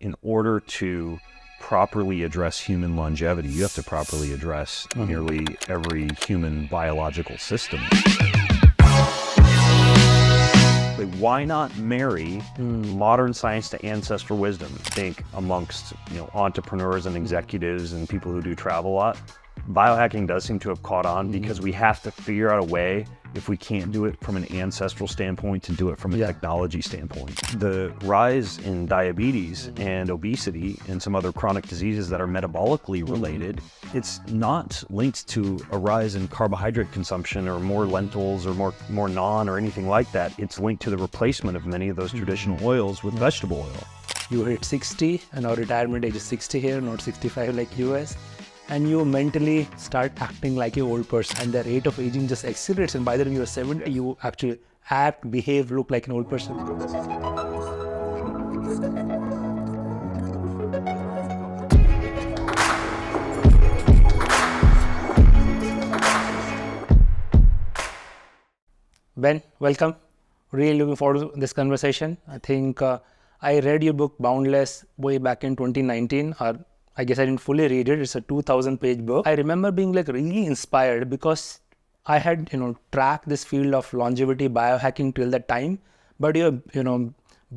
in order to properly address human longevity, you have to properly address nearly every human biological system. Like, why not marry modern science to ancestral wisdom? Think amongst entrepreneurs and executives and people who do travel a lot. Biohacking does seem to have caught on because we have to figure out a way, if we can't do it from an ancestral standpoint, to do it from a technology standpoint. The rise in diabetes and obesity and some other chronic diseases that are metabolically related, it's not linked to a rise in carbohydrate consumption or more lentils or more naan or anything like that. It's linked to the replacement of many of those traditional oils with vegetable oil. You hit 60 and our retirement age is 60 here, not 65 like US. And you mentally start acting like an old person, and the rate of aging just accelerates, and by the time you're 70, you actually act, behave, look like an old person. Ben, welcome. Really looking forward to this conversation. I think I read your book Boundless way back in 2019, or I guess I didn't fully read it. It's a 2,000-page book. I remember being really inspired because I had, tracked this field of longevity biohacking till that time. But you have,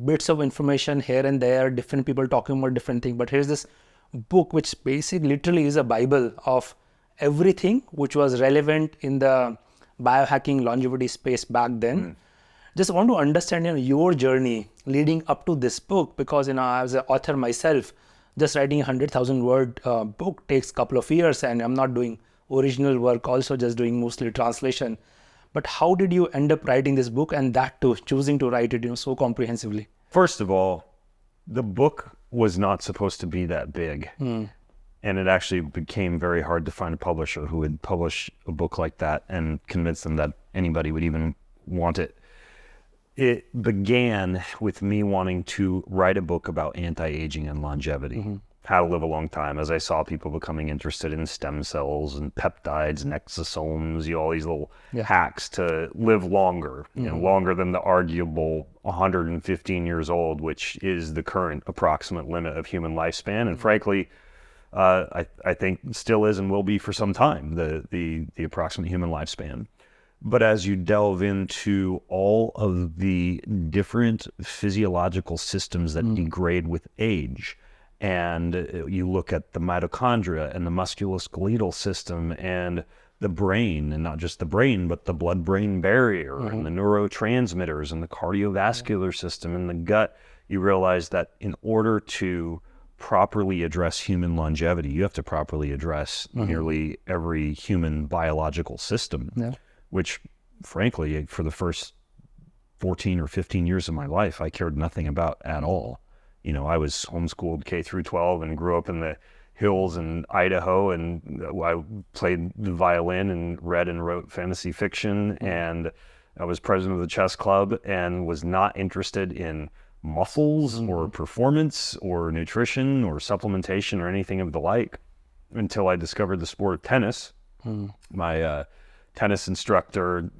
bits of information here and there, different people talking about different things. But here's this book which basically literally is a Bible of everything which was relevant in the biohacking longevity space back then. Just want to understand, your journey leading up to this book, because, as an author myself, just writing a 100,000 word book takes a couple of years, and I'm not doing original work, also just doing mostly translation. But how did you end up writing this book, and that too, choosing to write it so comprehensively? First of all, the book was not supposed to be that big. And it actually became very hard to find a publisher who would publish a book like that and convince them that anybody would even want it. It began with me wanting to write a book about anti-aging and longevity, how to live a long time, as I saw people becoming interested in stem cells and peptides and exosomes, all these little hacks to live longer, longer than the arguable 115 years old, which is the current approximate limit of human lifespan. And frankly, I think still is and will be for some time, the approximate human lifespan. But as you delve into all of the different physiological systems that degrade with age, and you look at the mitochondria and the musculoskeletal system and the brain, and not just the brain, but the blood-brain barrier and the neurotransmitters and the cardiovascular system and the gut, you realize that in order to properly address human longevity, you have to properly address nearly every human biological system. Which, frankly, for the first 14 or 15 years of my life, I cared nothing about at all. I was homeschooled K through 12 and grew up in the hills in Idaho, and I played the violin and read and wrote fantasy fiction, and I was president of the chess club and was not interested in muscles or performance or nutrition or supplementation or anything of the like until I discovered the sport of tennis. My tennis instructor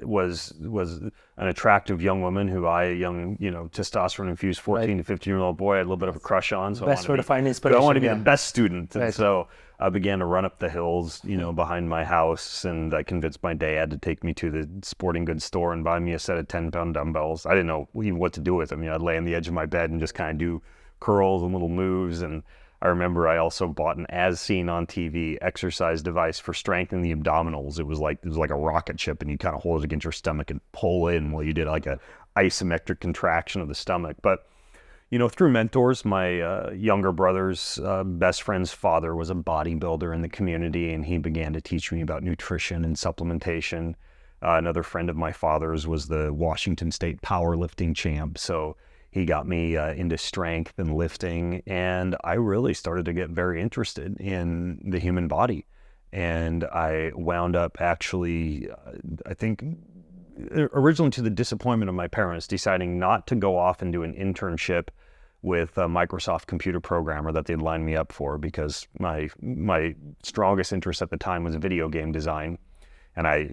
was an attractive young woman who testosterone infused 14 to 15-year-old boy I had a little bit of a crush on. So best way to find inspiration. I wanted to be the best student. And so I began to run up the hills, behind my house, and I convinced my dad to take me to the sporting goods store and buy me a set of 10-pound dumbbells. I didn't know even what to do with them. I'd lay on the edge of my bed and just kind of do curls and little moves. And I remember I also bought an as seen on TV exercise device for strengthening the abdominals. It was like a rocket ship, and you kind of hold it against your stomach and pull in while you did like a isometric contraction of the stomach. But through mentors, my younger brother's best friend's father was a bodybuilder in the community, and he began to teach me about nutrition and supplementation. Another friend of my father's was the Washington State powerlifting champ, so he got me into strength and lifting, and I really started to get very interested in the human body. And I wound up actually, I think, originally to the disappointment of my parents, deciding not to go off and do an internship with a Microsoft computer programmer that they'd lined me up for, because my strongest interest at the time was video game design. And I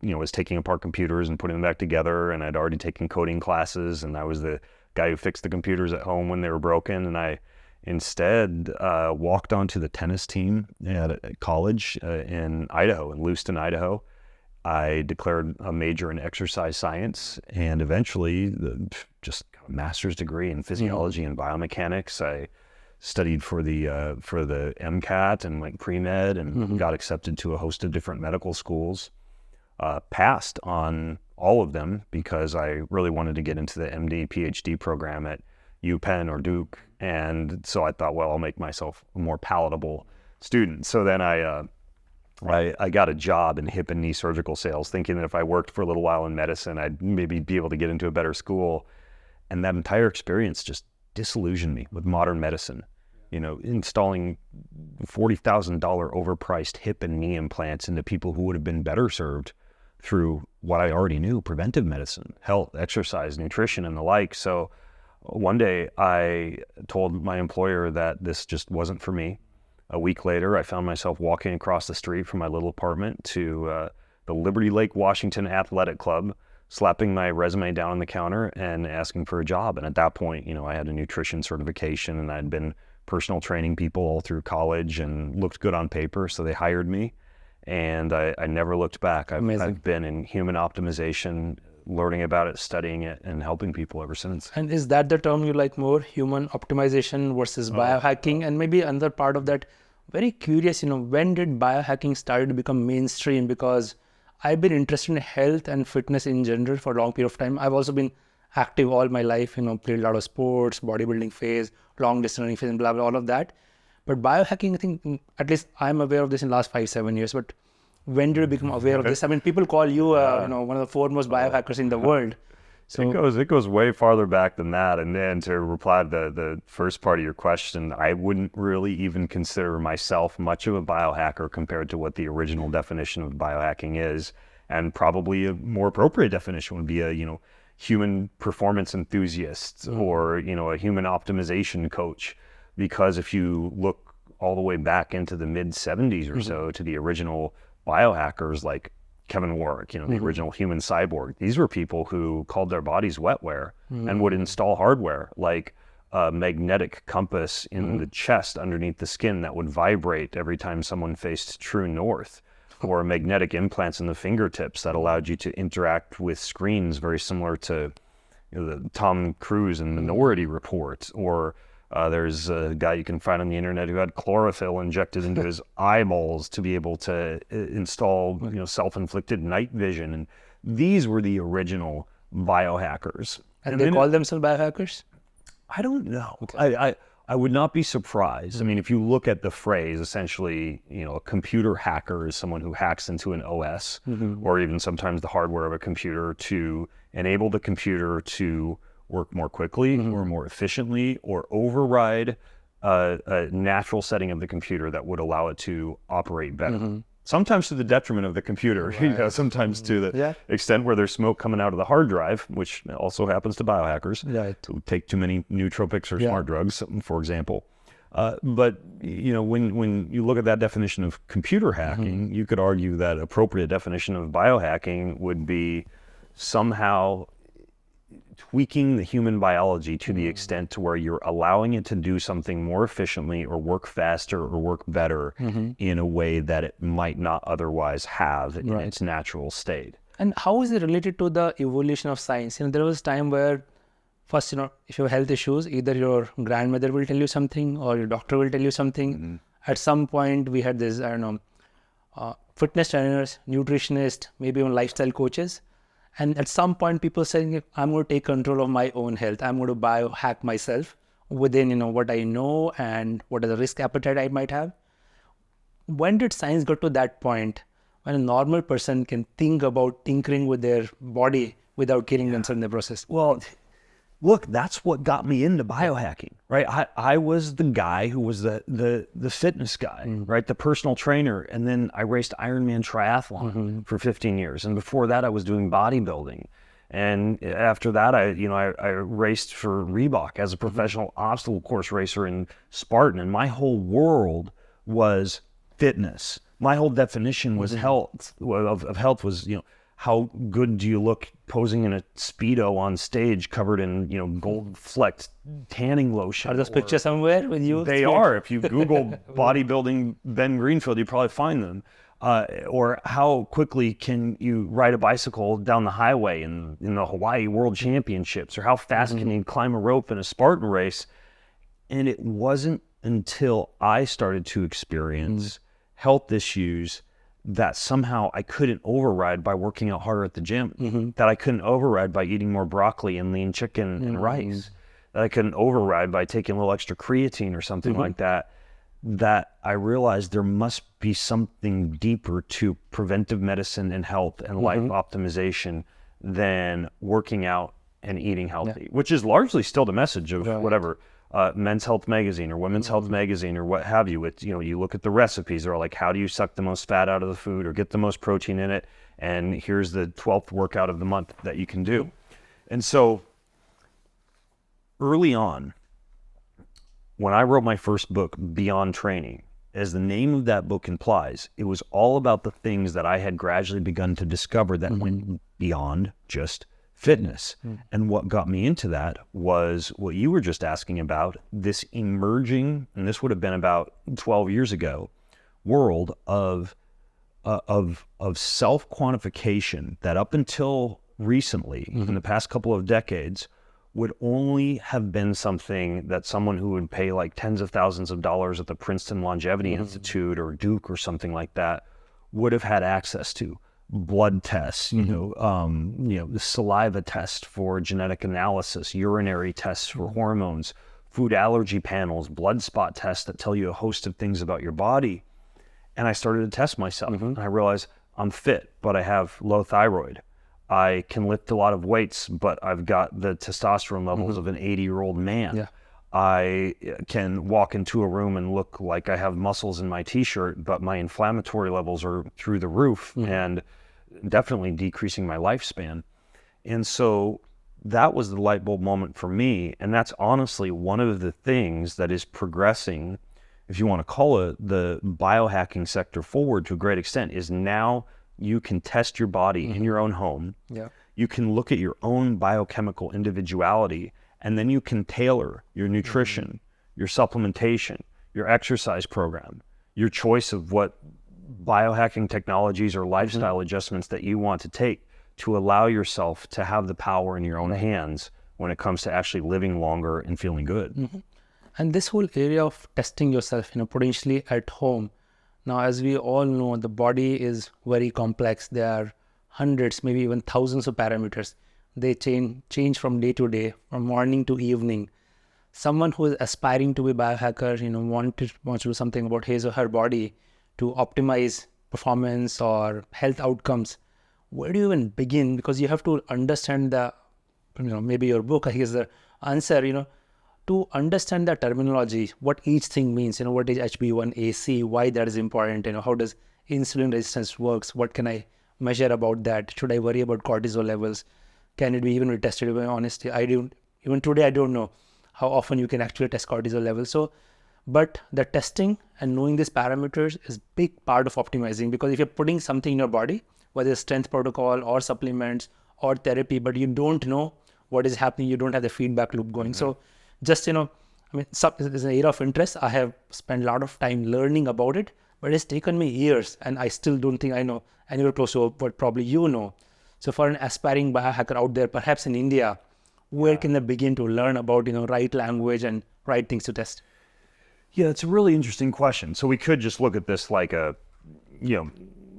was taking apart computers and putting them back together, and I'd already taken coding classes, and I was the guy who fixed the computers at home when they were broken. And I instead walked onto the tennis team at college in Idaho, in Lewiston, Idaho. I declared a major in exercise science, and eventually just a master's degree in physiology and biomechanics. I studied for the MCAT and went pre-med and got accepted to a host of different medical schools. Passed on all of them because I really wanted to get into the MD, PhD program at UPenn or Duke. And so I thought, well, I'll make myself a more palatable student. So then I got a job in hip and knee surgical sales, thinking that if I worked for a little while in medicine, I'd maybe be able to get into a better school. And that entire experience just disillusioned me with modern medicine. You know, installing $40,000 overpriced hip and knee implants into people who would have been better served through what I already knew, preventive medicine, health, exercise, nutrition, and the like. So one day I told my employer that this just wasn't for me. A week later, I found myself walking across the street from my little apartment to the Liberty Lake, Washington Athletic Club, slapping my resume down on the counter and asking for a job. And at that point, you know, I had a nutrition certification and I'd been personal training people all through college and looked good on paper. So they hired me, and I never looked back. I've been in human optimization, learning about it, studying it, and helping people ever since. And is that the term you like more, human optimization versus biohacking? And maybe another part of that, very curious, you know, when did biohacking start to become mainstream? Because I've been interested in health and fitness in general for a long period of time. I've also been active all my life, you know, played a lot of sports, bodybuilding phase, long distance running phase, and blah, blah, all of that. But biohacking, I think, at least I'm aware of this in the last 5-7 years. But when did you become aware of this? I mean, people call you, you know, one of the foremost biohackers in the world. So it goes way farther back than that. And then to reply to the first part of your question, I wouldn't really even consider myself much of a biohacker compared to what the original definition of biohacking is. And probably a more appropriate definition would be a, you know, human performance enthusiast or, you know, a human optimization coach. Because if you look all the way back into the mid 70s or so to the original biohackers like Kevin Warwick, you know, the original human cyborg, these were people who called their bodies wetware and would install hardware like a magnetic compass in the chest underneath the skin that would vibrate every time someone faced true north, or magnetic implants in the fingertips that allowed you to interact with screens very similar to, you know, the Tom Cruise in Minority Report, or there's a guy you can find on the internet who had chlorophyll injected into his eyeballs to be able to install, you know, self-inflicted night vision. And these were the original biohackers. And they call themselves biohackers? I don't know. Okay. I would not be surprised. I mean, if you look at the phrase, essentially, you know, a computer hacker is someone who hacks into an OS or even sometimes the hardware of a computer to enable the computer to work more quickly or more efficiently, or override a natural setting of the computer that would allow it to operate better. Sometimes to the detriment of the computer, you know, sometimes to the extent where there's smoke coming out of the hard drive, which also happens to biohackers who take too many nootropics or smart drugs, for example. But, you know, when you look at that definition of computer hacking, you could argue that appropriate definition of biohacking would be somehow tweaking the human biology to the extent to where you're allowing it to do something more efficiently or work faster or work better in a way that it might not otherwise have in its natural state. And how is it related to the evolution of science? You know, there was a time where first, you know, if you have health issues, either your grandmother will tell you something or your doctor will tell you something. At some point we had this, I don't know, fitness trainers, nutritionists, maybe even lifestyle coaches. And at some point, people saying, I'm going to take control of my own health. I'm going to biohack myself within, you know, what I know and what are the risk appetite I might have. When did science go to that point when a normal person can think about tinkering with their body without killing themselves in the process? Well, look, that's what got me into biohacking, right? I was the guy who was the fitness guy, right? The personal trainer. And then I raced Ironman triathlon for 15 years. And before that, I was doing bodybuilding. And after that, I raced for Reebok as a professional obstacle course racer in Spartan. And my whole world was fitness. My whole definition was health, of health was, you know, how good do you look posing in a Speedo on stage covered in, gold flecked tanning lotion? Are those pictures somewhere with you? They are. If you Google bodybuilding Ben Greenfield, you probably find them. Or how quickly can you ride a bicycle down the highway in the Hawaii World Championships? Or how fast can you climb a rope in a Spartan race? And it wasn't until I started to experience health issues that somehow I couldn't override by working out harder at the gym, that I couldn't override by eating more broccoli and lean chicken and rice, that I couldn't override by taking a little extra creatine or something like that, that I realized there must be something deeper to preventive medicine and health and life optimization than working out and eating healthy, which is largely still the message of whatever. Men's Health Magazine or Women's Health Magazine or what have you. It's, you look at the recipes, they're like, how do you suck the most fat out of the food or get the most protein in it? And here's the 12th workout of the month that you can do. And so early on, when I wrote my first book, Beyond Training, as the name of that book implies, it was all about the things that I had gradually begun to discover that went beyond just fitness. And what got me into that was what you were just asking about, this emerging, and this would have been about 12 years ago, world of self-quantification that up until recently, in the past couple of decades, would only have been something that someone who would pay like tens of thousands of dollars at the Princeton Longevity Institute or Duke or something like that would have had access to. Blood tests, the saliva test for genetic analysis, urinary tests for hormones, food allergy panels, blood spot tests that tell you a host of things about your body. And I started to test myself. And I realized I'm fit, but I have low thyroid. I can lift a lot of weights, but I've got the testosterone levels of an 80-year-old man. Yeah. I can walk into a room and look like I have muscles in my t-shirt, but my inflammatory levels are through the roof and definitely decreasing my lifespan. And so that was the light bulb moment for me. And that's honestly one of the things that is progressing, if you want to call it, the biohacking sector forward to a great extent, is now you can test your body in your own home. Yeah. You can look at your own biochemical individuality, and then you can tailor your nutrition, your supplementation, your exercise program, your choice of what biohacking technologies or lifestyle adjustments that you want to take to allow yourself to have the power in your own hands when it comes to actually living longer and feeling good. And this whole area of testing yourself, potentially at home. Now, as we all know, the body is very complex. There are hundreds, maybe even thousands of parameters. They change from day to day, from morning to evening. Someone who is aspiring to be a biohacker, wants to do something about his or her body to optimize performance or health outcomes. Where do you even begin? Because you have to understand maybe your book, I guess the answer, to understand the terminology, what each thing means, what is HbA1c, why that is important, how does insulin resistance works, what can I measure about that, should I worry about cortisol levels, can it be even tested? Honestly, even today I don't know how often you can actually test cortisol levels. But the testing and knowing these parameters is a big part of optimizing, because if you're putting something in your body, whether it's strength protocol or supplements or therapy, but you don't know what is happening, you don't have the feedback loop going. So just, it's an area of interest. I have spent a lot of time learning about it, but it's taken me years and I still don't think I know anywhere close to what probably you know. So for an aspiring biohacker out there, perhaps in India, where can they begin to learn about, right language and right things to test? Yeah, it's a really interesting question. So we could just look at this like as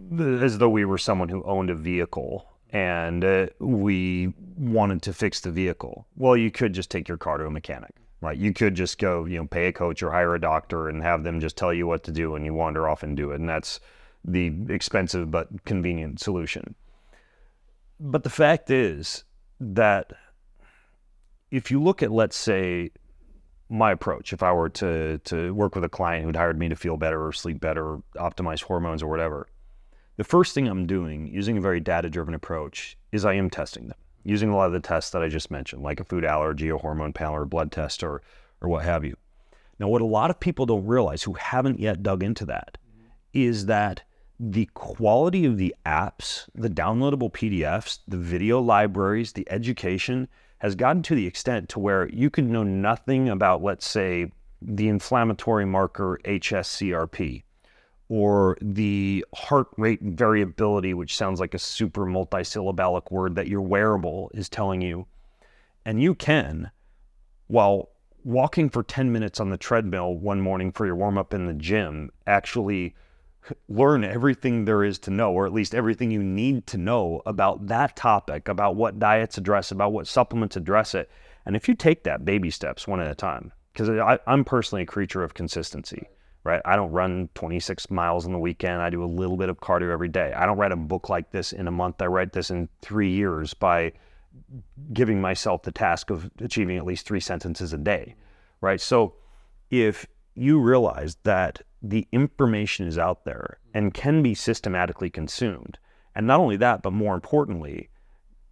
though we were someone who owned a vehicle and we wanted to fix the vehicle. Well, you could just take your car to a mechanic, right? You could just go, pay a coach or hire a doctor and have them just tell you what to do and you wander off and do it. And that's the expensive but convenient solution. But the fact is that if you look at, let's say, my approach, if I were to work with a client who'd hired me to feel better or sleep better or optimize hormones or whatever, the first thing I'm doing, using a very data-driven approach, is I am testing them, using a lot of the tests that I just mentioned, like a food allergy, a hormone panel, or a blood test, or what have you. Now, what a lot of people don't realize who haven't yet dug into that is that the quality of the apps, the downloadable PDFs, the video libraries, the education has gotten to the extent to where you could know nothing about, let's say, the inflammatory marker HSCRP, or the heart rate variability, which sounds like a super multisyllabic word that your wearable is telling you. And you can, while walking for 10 minutes on the treadmill one morning for your warm-up in the gym, actually learn everything there is to know, or at least everything you need to know about that topic, about what diets address, about what supplements address it. And if you take that baby steps one at a time, because I'm personally a creature of consistency, right? I don't run 26 miles on the weekend. I do a little bit of cardio every day. I don't write a book like this in a month. I write this in 3 years by giving myself the task of achieving at least 3 sentences a day, right? So if you realize that the information is out there and can be systematically consumed, and not only that, but more importantly,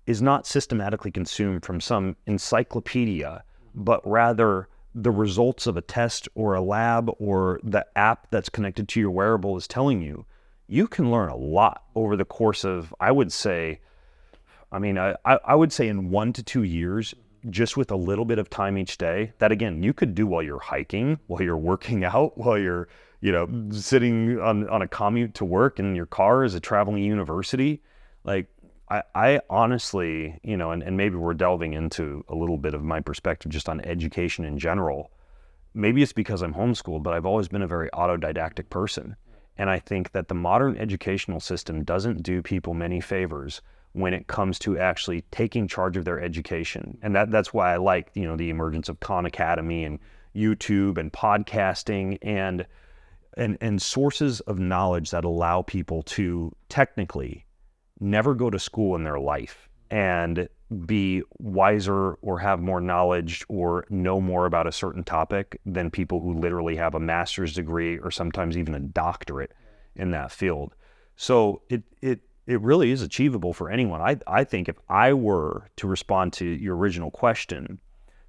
is not systematically consumed from some encyclopedia, but rather the results of a test or a lab or the app that's connected to your wearable is telling you, you can learn a lot over the course of, I would say in 1 to 2 years, just with a little bit of time each day, that again, you could do while you're hiking, while you're working out, while you're, sitting on a commute to work in your car as a traveling university. Like, I honestly, and maybe we're delving into a little bit of my perspective just on education in general. Maybe it's because I'm homeschooled, but I've always been a very autodidactic person. And I think that the modern educational system doesn't do people many favors when it comes to actually taking charge of their education. And that's why I like, the emergence of Khan Academy and YouTube and podcasting and sources of knowledge that allow people to technically never go to school in their life and be wiser or have more knowledge or know more about a certain topic than people who literally have a master's degree or sometimes even a doctorate in that field. So it really is achievable for anyone. I think if I were to respond to your original question,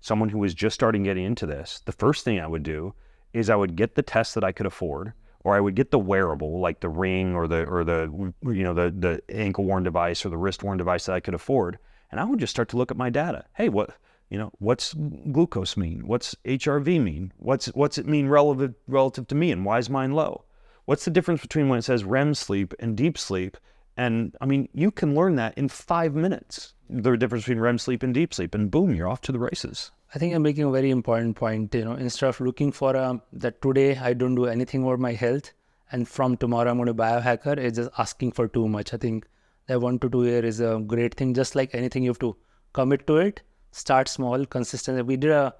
someone who was just starting getting into this, the first thing I would do is I would get the test that I could afford, or I would get the wearable, like the ring or the ankle worn device or the wrist worn device that I could afford, and I would just start to look at my data. Hey, what's glucose mean? What's HRV mean? What's it mean relative to me, and why is mine low? What's the difference between when it says REM sleep and deep sleep? And you can learn that in 5 minutes, the difference between REM sleep and deep sleep, and boom, you're off to the races. I think I'm making a very important point. Instead of looking for that today I don't do anything about my health and from tomorrow I'm going to biohacker, it's just asking for too much. I think that 1 to 2 year is a great thing. Just like anything, you have to commit to it, start small, consistent. We did a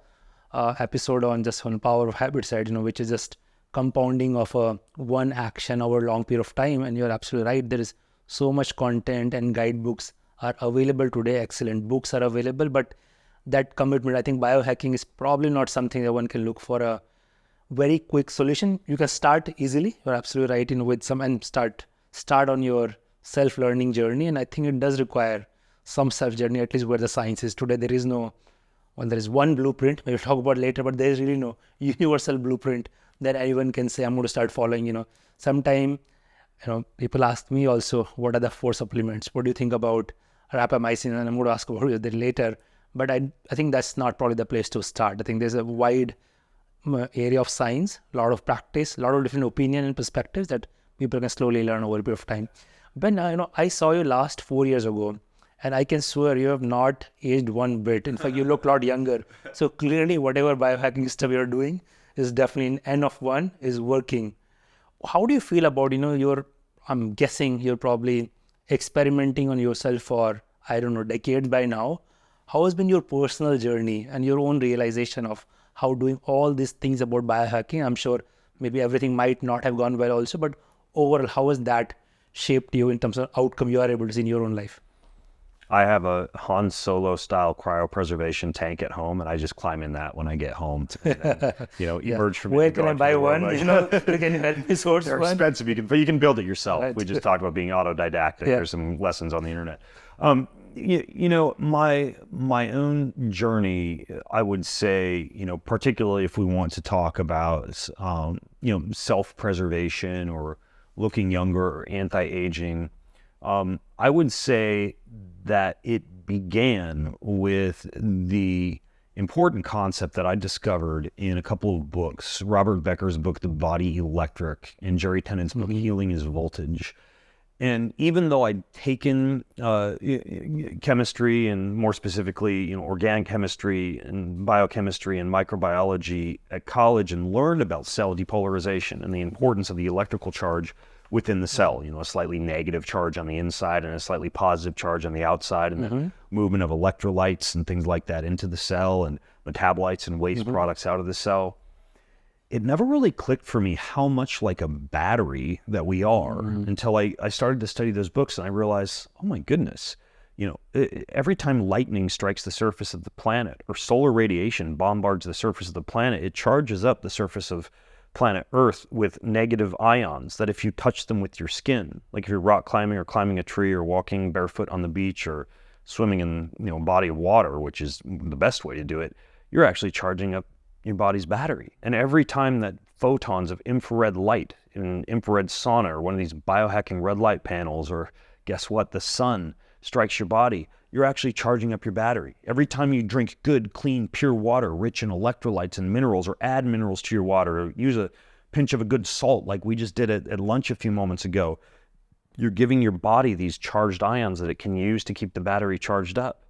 episode on power of habit side, which is just compounding of one action over a long period of time. And you're absolutely right. There is so much content and guidebooks are available today. Excellent books are available, but that commitment, I think biohacking is probably not something that one can look for a very quick solution. You can start easily. You're absolutely right, with some, and start on your self-learning journey. And I think it does require some self-journey, at least where the science is today. There is one blueprint, maybe we'll talk about later, but there is really no universal blueprint that anyone can say, I'm going to start following. Sometime, people ask me also, what are the 4 supplements? What do you think about rapamycin? And I'm going to ask about it later. But I think that's not probably the place to start. I think there's a wide area of science, a lot of practice, a lot of different opinion and perspectives that people can slowly learn over a period of time. Ben, I saw you last 4 years ago, and I can swear you have not aged one bit. In fact, you look a lot younger. So clearly, whatever biohacking stuff you're doing is definitely an N of 1 is working. How do you feel about, I'm guessing you're probably experimenting on yourself for, decades by now. How has been your personal journey and your own realization of how doing all these things about biohacking? I'm sure maybe everything might not have gone well also, but overall, how has that shaped you in terms of outcome you are able to see in your own life? I have a Han Solo style cryopreservation tank at home, and I just climb in that when I get home to, emerge from it. Where can I buy one? Can you help me source They're one? expensive, but you can build it yourself. Right. We just talked about being autodidactic. Yeah. There's some lessons on the internet. My own journey, I would say, particularly if we want to talk about, self-preservation or looking younger or anti-aging. I would say that it began with the important concept that I discovered in a couple of books, Robert Becker's book, The Body Electric, and Jerry Tennant's book, Healing is Voltage. And even though I'd taken chemistry, and more specifically, organic chemistry and biochemistry and microbiology at college, and learned about cell depolarization and the importance of the electrical charge within the cell, a slightly negative charge on the inside and a slightly positive charge on the outside, and the movement of electrolytes and things like that into the cell, and metabolites and waste products out of the cell. It never really clicked for me how much like a battery that we are until I started to study those books, and I realized, oh my goodness, every time lightning strikes the surface of the planet, or solar radiation bombards the surface of the planet, it charges up the surface of planet Earth with negative ions that if you touch them with your skin, like if you're rock climbing or climbing a tree or walking barefoot on the beach or swimming in a body of water, which is the best way to do it, you're actually charging up your body's battery. And every time that photons of infrared light in an infrared sauna or one of these biohacking red light panels, or guess what, the sun strikes your body, you're actually charging up your battery. Every time you drink good, clean, pure water rich in electrolytes and minerals, or add minerals to your water, or use a pinch of a good salt like we just did at lunch a few moments ago, you're giving your body these charged ions that it can use to keep the battery charged up.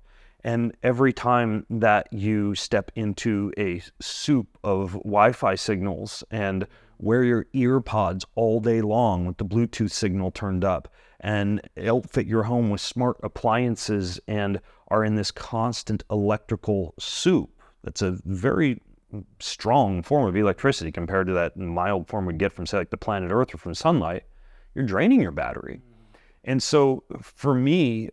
And every time that you step into a soup of Wi-Fi signals and wear your ear pods all day long with the Bluetooth signal turned up, and outfit your home with smart appliances, and are in this constant electrical soup, that's a very strong form of electricity compared to that mild form we get from, say, like the planet Earth or from sunlight, you're draining your battery. And so for me,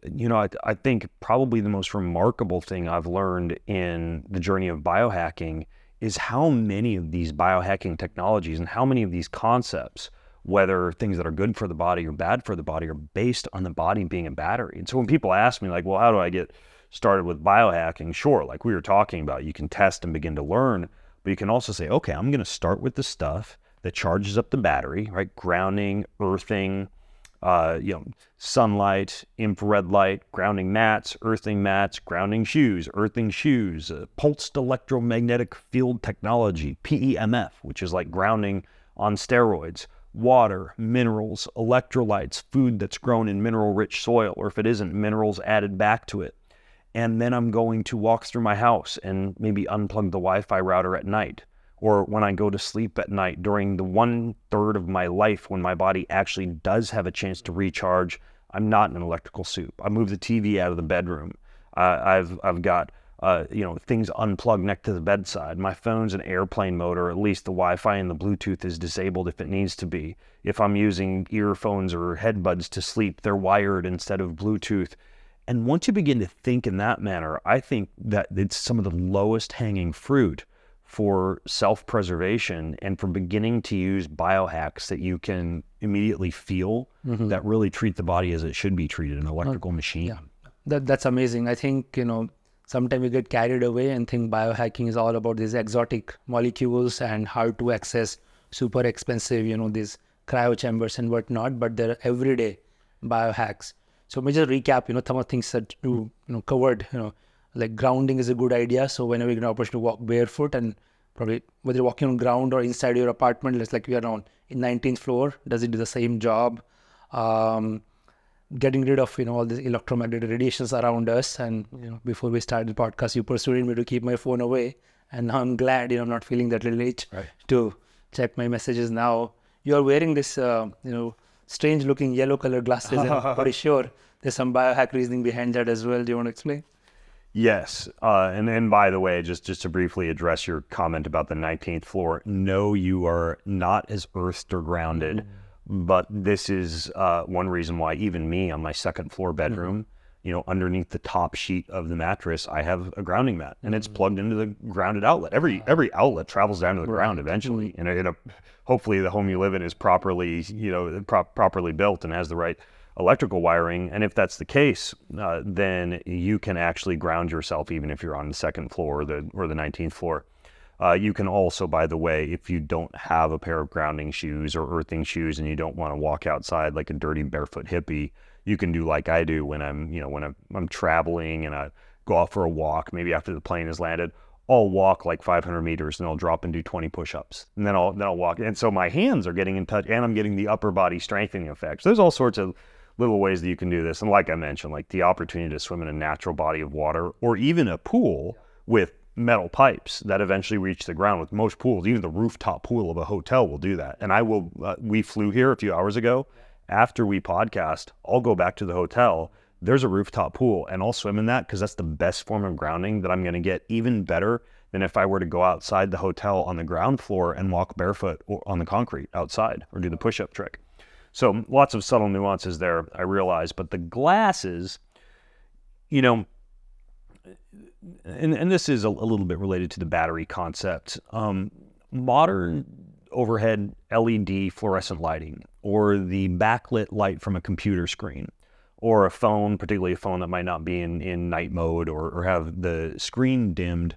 I think probably the most remarkable thing I've learned in the journey of biohacking is how many of these biohacking technologies and how many of these concepts, whether things that are good for the body or bad for the body, are based on the body being a battery. And so when people ask me, like, well, how do I get started with biohacking? Sure, like we were talking about, you can test and begin to learn, but you can also say, okay, I'm going to start with the stuff that charges up the battery, right? Grounding, earthing, sunlight, infrared light, grounding mats, earthing mats, grounding shoes, earthing shoes, pulsed electromagnetic field technology, PEMF, which is like grounding on steroids, water, minerals, electrolytes, food that's grown in mineral-rich soil, or if it isn't, minerals added back to it. And then I'm going to walk through my house and maybe unplug the Wi-Fi router at night, or when I go to sleep at night during the 1/3 of my life when my body actually does have a chance to recharge. I'm not in an electrical soup. I move the TV out of the bedroom. I've got things unplugged next to the bedside. My phone's an airplane mode, or at least the Wi-Fi and the Bluetooth is disabled if it needs to be. If I'm using earphones or headbuds to sleep, they're wired instead of Bluetooth. And once you begin to think in that manner, I think that it's some of the lowest hanging fruit for self-preservation and for beginning to use biohacks that you can immediately feel that really treat the body as it should be treated, an electrical machine. Yeah, that's amazing. I think, sometimes we get carried away and think biohacking is all about these exotic molecules and hard to access, super expensive, these cryo chambers and whatnot, but they're everyday biohacks. So let me just recap, some of the things that you covered, like grounding is a good idea. So whenever you get an opportunity to walk barefoot, and probably whether you're walking on ground or inside your apartment, it's like we are on in 19th floor, does it do the same job? Getting rid of all these electromagnetic radiations around us. And before we started the podcast, you persuaded me to keep my phone away, and now I'm glad I'm not feeling that little itch to check my messages now. You're wearing this strange looking yellow colored glasses, and I'm pretty sure there's some biohack reasoning behind that as well. Do you want to explain? Yes, and then by the way, just to briefly address your comment about the 19th floor, no, you are not as earthed or grounded. But this is one reason why even me on my second floor bedroom, underneath the top sheet of the mattress, I have a grounding mat, and it's plugged into the grounded outlet. Every outlet travels down to the ground eventually. And hopefully the home you live in is properly, properly built and has the right electrical wiring. And if that's the case, then you can actually ground yourself even if you're on the second floor or the 19th floor. You can also, by the way, if you don't have a pair of grounding shoes or earthing shoes and you don't want to walk outside like a dirty barefoot hippie, you can do like I do when I'm traveling and I go out for a walk, maybe after the plane has landed. I'll walk like 500 meters and I'll drop and do 20 push-ups. And then I'll walk. And so my hands are getting in touch and I'm getting the upper body strengthening effects. There's all sorts of little ways that you can do this. And like I mentioned, like the opportunity to swim in a natural body of water or even a pool with metal pipes that eventually reach the ground. With most pools, even the rooftop pool of a hotel will do that. And we flew here a few hours ago. After we podcast, I'll go back to the hotel. There's a rooftop pool and I'll swim in that because that's the best form of grounding that I'm going to get, even better than if I were to go outside the hotel on the ground floor and walk barefoot or on the concrete outside or do the push-up trick. So lots of subtle nuances there, I realize. But the glasses, and this is a little bit related to the battery concept. Modern overhead LED fluorescent lighting or the backlit light from a computer screen or a phone, particularly a phone that might not be in night mode or have the screen dimmed,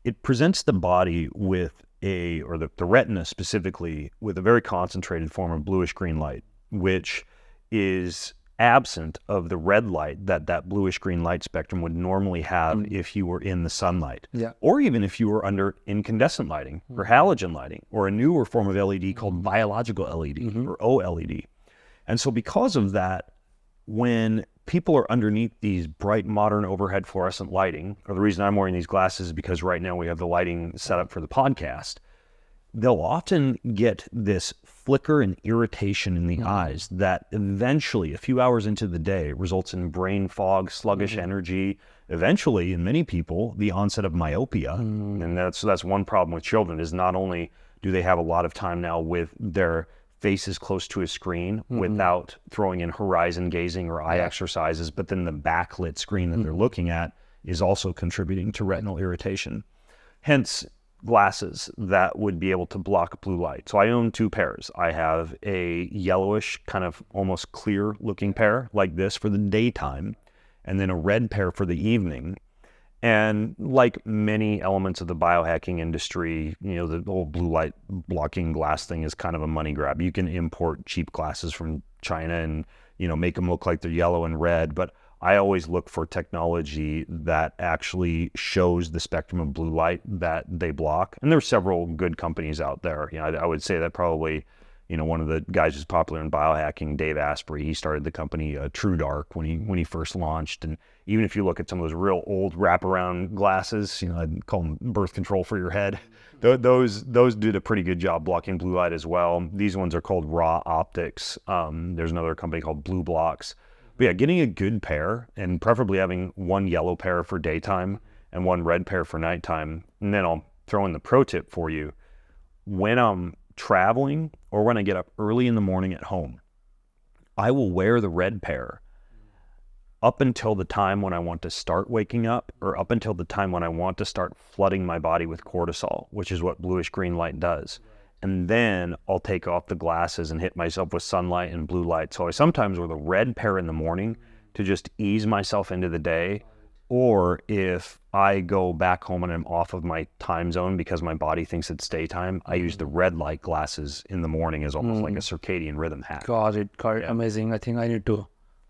it presents the body with the retina specifically with a very concentrated form of bluish green light, which is absent of the red light that bluish green light spectrum would normally have if you were in the sunlight, or even if you were under incandescent lighting or halogen lighting or a newer form of LED called biological LED or OLED. And so because of that, when people are underneath these bright modern overhead fluorescent lighting, or the reason I'm wearing these glasses is because right now we have the lighting set up for the podcast, they'll often get this flicker and irritation in the eyes that eventually, a few hours into the day, results in brain fog, sluggish energy, eventually, in many people, the onset of myopia. And that's one problem with children, is not only do they have a lot of time now with their faces close to a screen without throwing in horizon gazing or eye exercises, but then the backlit screen that they're looking at is also contributing to retinal irritation. Hence, glasses that would be able to block blue light. So I own two pairs. I have a yellowish, kind of almost clear looking pair like this for the daytime, and then a red pair for the evening. And like many elements of the biohacking industry, the old blue light blocking glass thing is kind of a money grab. You can import cheap glasses from China and, make them look like they're yellow and red. But I always look for technology that actually shows the spectrum of blue light that they block. And there's several good companies out there. I would say that probably, one of the guys who's popular in biohacking, Dave Asprey, he started the company True Dark when he first launched. And even if you look at some of those real old wraparound glasses, I'd call them birth control for your head. Those did a pretty good job blocking blue light as well. These ones are called Raw Optics. There's another company called Blue Blocks. But yeah, getting a good pair and preferably having one yellow pair for daytime and one red pair for nighttime. And then I'll throw in the pro tip for you. When I'm traveling or when I get up early in the morning at home, I will wear the red pair up until the time when I want to start waking up or up until the time when I want to start flooding my body with cortisol, which is what bluish green light does. And then I'll take off the glasses and hit myself with sunlight and blue light. So I sometimes wear the red pair in the morning to just ease myself into the day. Or if I go back home and I'm off of my time zone because my body thinks it's daytime, I use the red light glasses in the morning as almost like a circadian rhythm hack. Got it. Amazing. I think I need to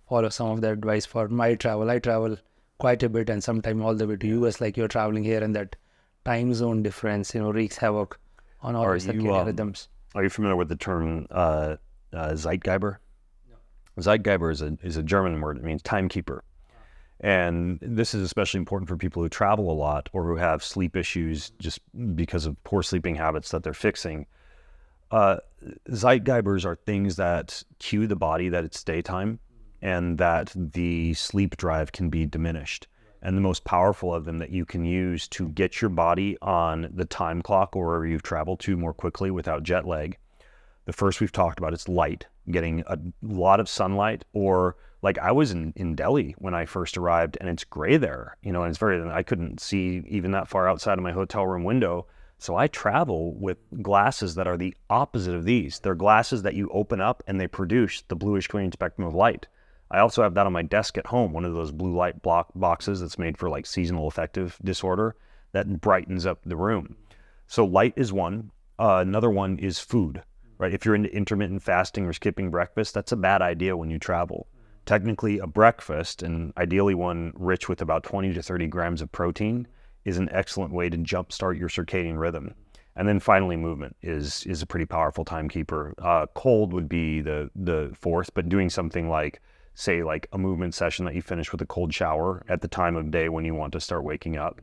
follow some of that advice for my travel. I travel quite a bit and sometimes all the way to US, like you're traveling here, and that time zone difference, wreaks havoc on all the circadian rhythms. Are you familiar with the term Zeitgeber? No. Zeitgeber is a German word. It means timekeeper. And this is especially important for people who travel a lot or who have sleep issues just because of poor sleeping habits that they're fixing. Zeitgebers are things that cue the body that it's daytime and that the sleep drive can be diminished. And the most powerful of them that you can use to get your body on the time clock or wherever you've traveled to more quickly without jet lag. The first we've talked about is light, getting a lot of sunlight, or like I was in Delhi when I first arrived and it's gray there, and I couldn't see even that far outside of my hotel room window. So I travel with glasses that are the opposite of these. They're glasses that you open up and they produce the bluish green spectrum of light. I also have that on my desk at home, one of those blue light block boxes that's made for like seasonal affective disorder that brightens up the room. So light is one. Another one is food, right? If you're into intermittent fasting or skipping breakfast, that's a bad idea when you travel. Technically, a breakfast, and ideally one rich with about 20 to 30 grams of protein, is an excellent way to jumpstart your circadian rhythm. And then finally, movement is a pretty powerful timekeeper. Cold would be the fourth, but doing something like, say, like a movement session that you finish with a cold shower at the time of day when you want to start waking up.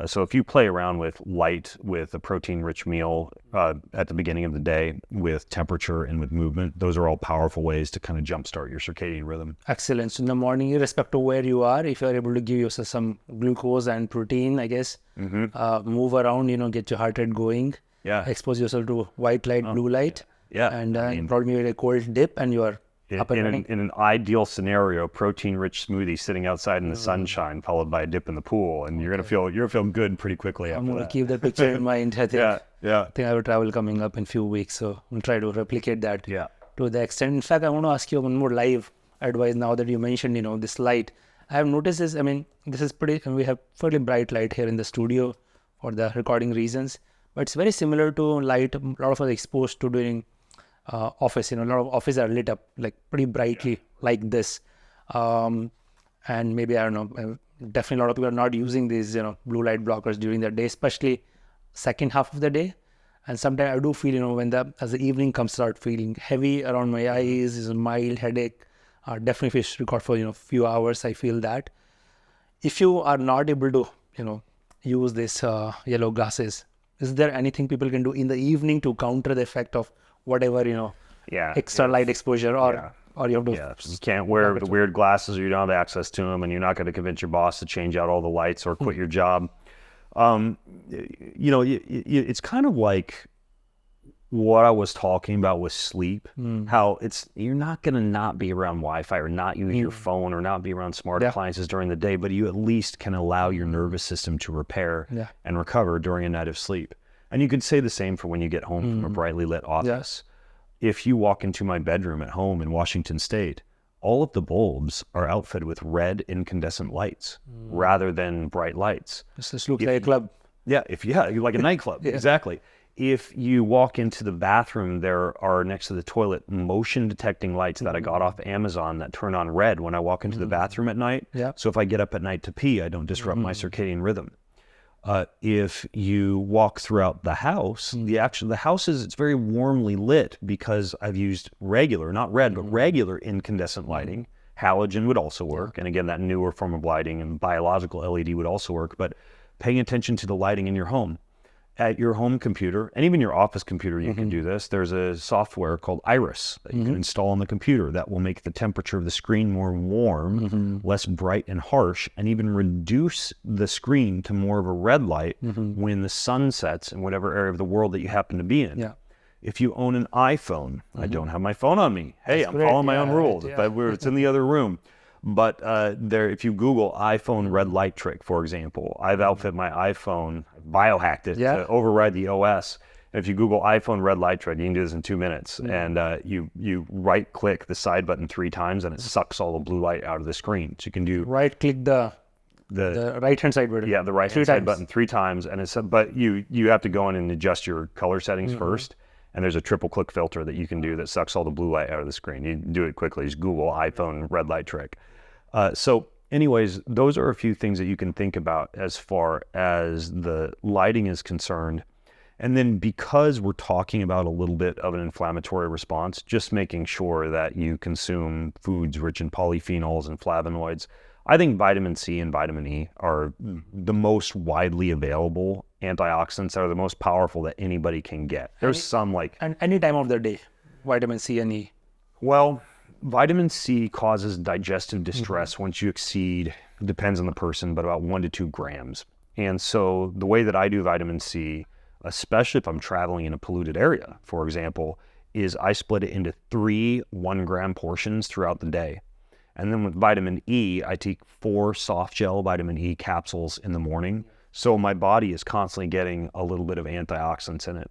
So if you play around with light, with a protein-rich meal at the beginning of the day, with temperature and with movement, those are all powerful ways to kind of jumpstart your circadian rhythm. Excellent. So in the morning, irrespective of where you are, if you're able to give yourself some glucose and protein, I guess, move around, get your heart rate going, expose yourself to white light, blue light, and probably maybe a cold dip, and you are up and running. In an ideal scenario, protein-rich smoothie sitting outside in the sunshine, followed by a dip in the pool, and you're gonna feel good pretty quickly. I'm gonna keep that picture in mind. I think. I think I have a travel coming up in a few weeks, so I'll try to replicate that to the extent. In fact, I want to ask you one more live advice now that you mentioned, this light. I have noticed this. I mean, this is we have fairly bright light here in the studio for the recording reasons, but it's very similar to light a lot of us are exposed to during office. A lot of offices are lit up like pretty brightly like this, and maybe I don't know. Definitely, a lot of people are not using these blue light blockers during the day, especially second half of the day. And sometimes I do feel when as the evening comes, start feeling heavy around my eyes, is a mild headache. Definitely, if you record for few hours, I feel that. If you are not able to use this yellow glasses, is there anything people can do in the evening to counter the effect of whatever extra light exposure, or you have to you can't wear the weird glasses, or you don't have access to them, and you're not going to convince your boss to change out all the lights or quit your job. It's kind of like what I was talking about with sleep, how you're not going to not be around Wi-Fi or not use your phone or not be around smart appliances during the day, but you at least can allow your nervous system to repair and recover during a night of sleep. And you could say the same for when you get home from a brightly lit office. If you walk into my bedroom at home in Washington State, all of the bulbs are outfitted with red incandescent lights rather than bright lights. This looks like a club. Yeah, like a nightclub, exactly. If you walk into the bathroom, there are next to the toilet motion detecting lights that I got off Amazon that turn on red when I walk into the bathroom at night. So if I get up at night to pee, I don't disrupt my circadian rhythm. If you walk throughout the house, the house it's very warmly lit because I've used regular, not red, but regular incandescent lighting. Halogen would also work. And again, that newer form of lighting and biological LED would also work. But paying attention to the lighting in your home. At your home computer, and even your office computer, you can do this. There's a software called Iris that you can install on the computer that will make the temperature of the screen more warm, less bright and harsh, and even reduce the screen to more of a red light when the sun sets in whatever area of the world that you happen to be in. If you own an iPhone, I don't have my phone on me. Hey, I'm following my own rules. It's in the other room. But if you Google iPhone red light trick, for example, I've outfit my iPhone, biohacked it to override the OS. And if you Google iPhone red light trick, you can do this in 2 minutes. And you right click the side button 3 times, and it sucks all the blue light out of the screen. So you can do right click the right hand side button. Yeah, the right hand side button 3 times, and but you have to go in and adjust your color settings first. And there's a triple click filter that you can do that sucks all the blue light out of the screen. You do it quickly. Just Google iPhone red light trick. So anyways, those are a few things that you can think about as far as the lighting is concerned. And then because we're talking about a little bit of an inflammatory response, just making sure that you consume foods rich in polyphenols and flavonoids. I think vitamin C and vitamin E are the most widely available antioxidants that are the most powerful that anybody can get. There's some like... And any time of the day, vitamin C and E. Well, vitamin C causes digestive distress once you exceed, depends on the person, but about 1 to 2 grams. And so the way that I do vitamin C, especially if I'm traveling in a polluted area, for example, is I split it into 3 1-gram portions throughout the day. And then with vitamin E, I take 4 soft gel vitamin E capsules in the morning. So my body is constantly getting a little bit of antioxidants in it.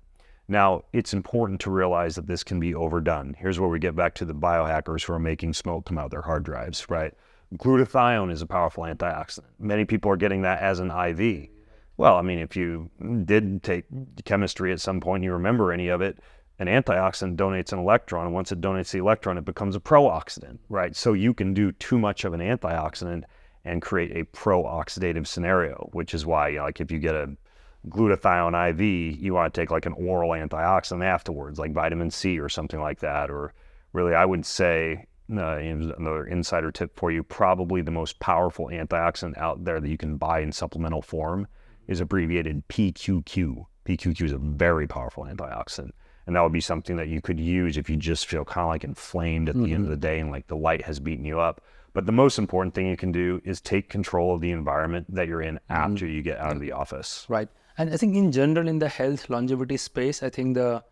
Now, it's important to realize that this can be overdone. Here's where we get back to the biohackers who are making smoke come out their hard drives, right? Glutathione is a powerful antioxidant. Many people are getting that as an IV. Well, I mean, if you did take chemistry at some point, you remember any of it, an antioxidant donates an electron, and once it donates the electron, it becomes a pro-oxidant, right? So you can do too much of an antioxidant and create a pro-oxidative scenario, which is why, like if you get a glutathione IV, you want to take like an oral antioxidant afterwards, like vitamin C or something like that. Or really, I would say, another insider tip for you, probably the most powerful antioxidant out there that you can buy in supplemental form is abbreviated PQQ. PQQ is a very powerful antioxidant. And that would be something that you could use if you just feel kind of like inflamed at the end of the day and like the light has beaten you up. But the most important thing you can do is take control of the environment that you're in after you get out of the office. Right. And I think in general in the health longevity space, I think the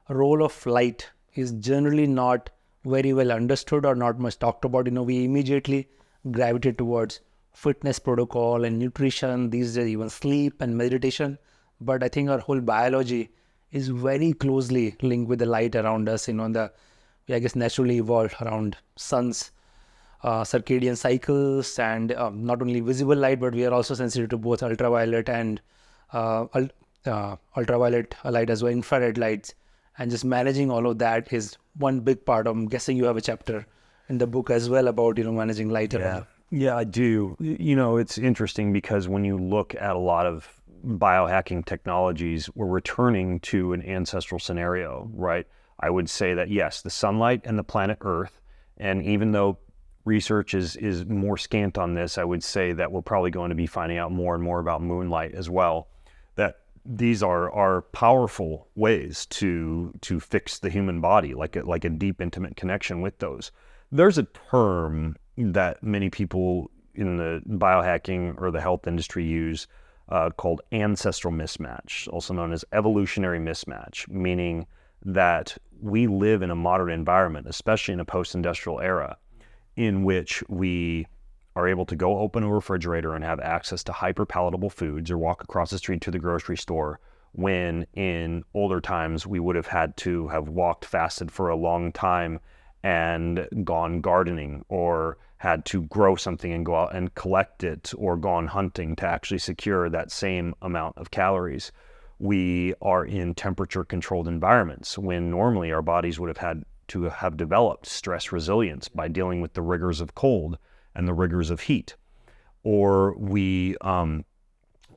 role of light is generally not very well understood or not much talked about. We immediately gravitate towards fitness protocol and nutrition, these days even sleep and meditation. But I think our whole biology is very closely linked with the light around us, we I guess naturally evolved around sun's circadian cycles and not only visible light, but we are also sensitive to both ultraviolet and ultraviolet light as well, infrared lights. And just managing all of that is one big part. I'm guessing you have a chapter in the book as well about, managing light around. Yeah, I do. It's interesting because when you look at a lot of biohacking technologies, we're returning to an ancestral scenario, right? I would say that yes, the sunlight and the planet Earth, and even though research is more scant on this, I would say that we're probably going to be finding out more and more about moonlight as well, that these are powerful ways to fix the human body, like a deep, intimate connection with those. There's a term that many people in the biohacking or the health industry use called ancestral mismatch, also known as evolutionary mismatch, meaning that we live in a modern environment, especially in a post-industrial era, in which we are able to go open a refrigerator and have access to hyper-palatable foods or walk across the street to the grocery store, when in older times we would have had to have walked fasted for a long time and gone gardening, or had to grow something and go out and collect it, or gone hunting to actually secure that same amount of calories. We are in temperature-controlled environments when normally our bodies would have had to have developed stress resilience by dealing with the rigors of cold and the rigors of heat. Or we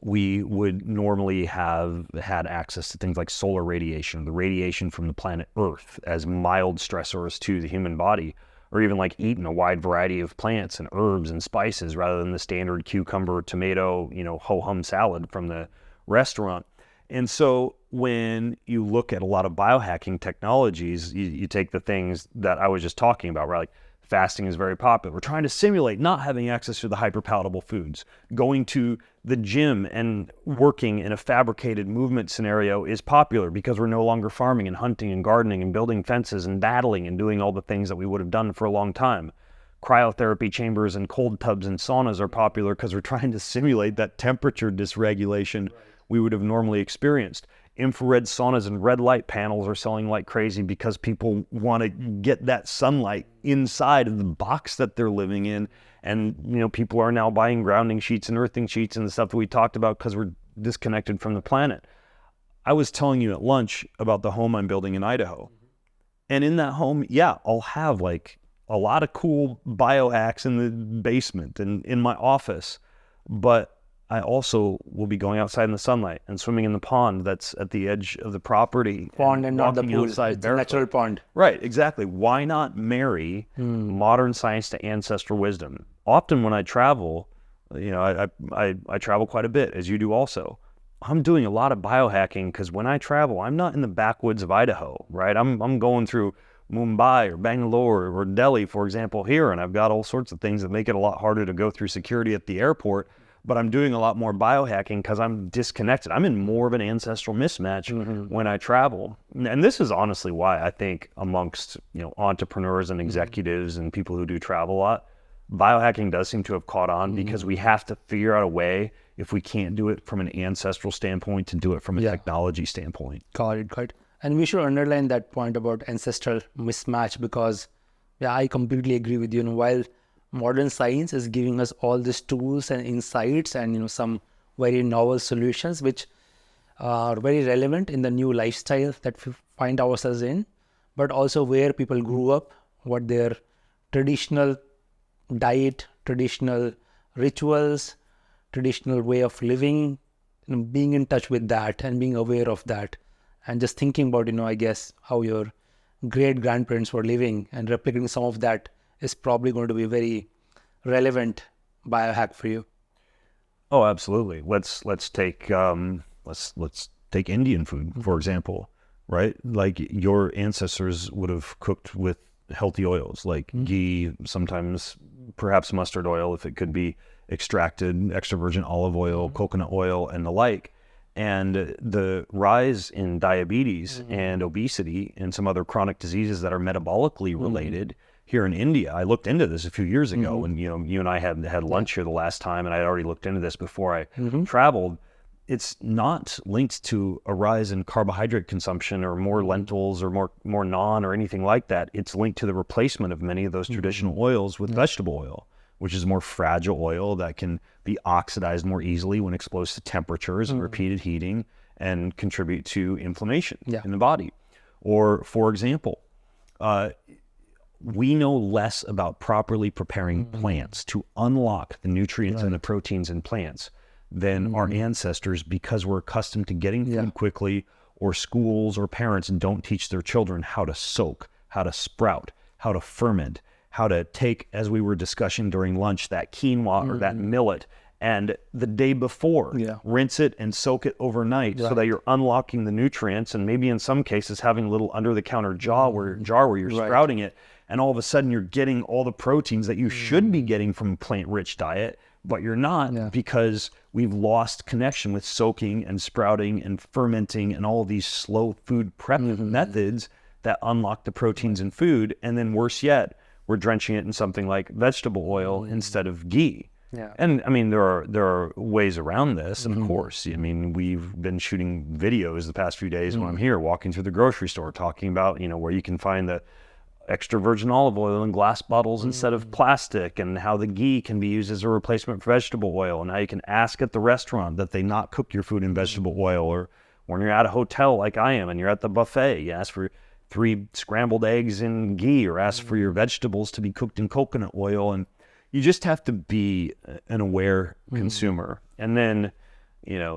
would normally have had access to things like solar radiation, the radiation from the planet Earth, as mild stressors to the human body, or even like eating a wide variety of plants and herbs and spices rather than the standard cucumber, tomato, ho-hum salad from the restaurant. And so when you look at a lot of biohacking technologies, you take the things that I was just talking about, right? Like fasting is very popular. We're trying to simulate not having access to the hyperpalatable foods. Going to the gym and working in a fabricated movement scenario is popular because we're no longer farming and hunting and gardening and building fences and battling and doing all the things that we would have done for a long time. Cryotherapy chambers and cold tubs and saunas are popular because we're trying to simulate that temperature dysregulation we would have normally experienced. Infrared saunas and red light panels are selling like crazy because people want to get that sunlight inside of the box that they're living in. And, people are now buying grounding sheets and earthing sheets and the stuff that we talked about because we're disconnected from the planet. I was telling you at lunch about the home I'm building in Idaho. And in that home, I'll have like a lot of cool biohacks in the basement and in my office, but I also will be going outside in the sunlight and swimming in the pond that's at the edge of the property. Pond and not the pool. It's a natural pond. Right, exactly. Why not marry modern science to ancestral wisdom? Often when I travel, I travel quite a bit, as you do also. I'm doing a lot of biohacking because when I travel, I'm not in the backwoods of Idaho, right? I'm going through Mumbai or Bangalore or Delhi, for example, here, and I've got all sorts of things that make it a lot harder to go through security at the airport. But I'm doing a lot more biohacking because I'm disconnected. I'm in more of an ancestral mismatch when I travel. And this is honestly why I think amongst entrepreneurs and executives and people who do travel a lot, biohacking does seem to have caught on because we have to figure out a way, if we can't do it from an ancestral standpoint, to do it from a technology standpoint. Got it. And we should underline that point about ancestral mismatch because I completely agree with you. While modern science is giving us all these tools and insights and some very novel solutions which are very relevant in the new lifestyle that we find ourselves in, but also where people grew up, what their traditional diet, traditional rituals, traditional way of living, being in touch with that and being aware of that, and just thinking about, I guess, how your great grandparents were living and replicating some of that is probably going to be very relevant biohack for you. Oh, absolutely. Let's take let's take Indian food, for example, right? Like your ancestors would have cooked with healthy oils like ghee, sometimes perhaps mustard oil if it could be extracted, extra virgin olive oil, coconut oil, and the like. And the rise in diabetes and obesity and some other chronic diseases that are metabolically related here in India. I looked into this a few years ago when you and I had lunch here the last time, and I had already looked into this before I traveled. It's not linked to a rise in carbohydrate consumption or more lentils or more naan or anything like that. It's linked to the replacement of many of those traditional oils with vegetable oil, which is more fragile oil that can be oxidized more easily when exposed to temperatures and repeated heating and contribute to inflammation in the body. Or, for example, we know less about properly preparing plants to unlock the nutrients and the proteins in plants than our ancestors, because we're accustomed to getting food quickly, or schools or parents don't teach their children how to soak, how to sprout, how to ferment, how to take, as we were discussing during lunch, that quinoa or that millet, and the day before, rinse it and soak it overnight so that you're unlocking the nutrients, and maybe in some cases having a little under-the-counter jar where you're sprouting it, and all of a sudden you're getting all the proteins that you should be getting from a plant-rich diet, but you're not because we've lost connection with soaking and sprouting and fermenting and all of these slow food prep methods that unlock the proteins in food. And then worse yet, we're drenching it in something like vegetable oil instead of ghee. And I mean, there are ways around this, of course. I mean, we've been shooting videos the past few days when I'm here walking through the grocery store talking about, where you can find the extra virgin olive oil in glass bottles instead of plastic, and how the ghee can be used as a replacement for vegetable oil, and how you can ask at the restaurant that they not cook your food in vegetable oil, or when you're at a hotel like I am and you're at the buffet, you ask for 3 scrambled eggs in ghee, or ask for your vegetables to be cooked in coconut oil. And you just have to be an aware consumer. And then,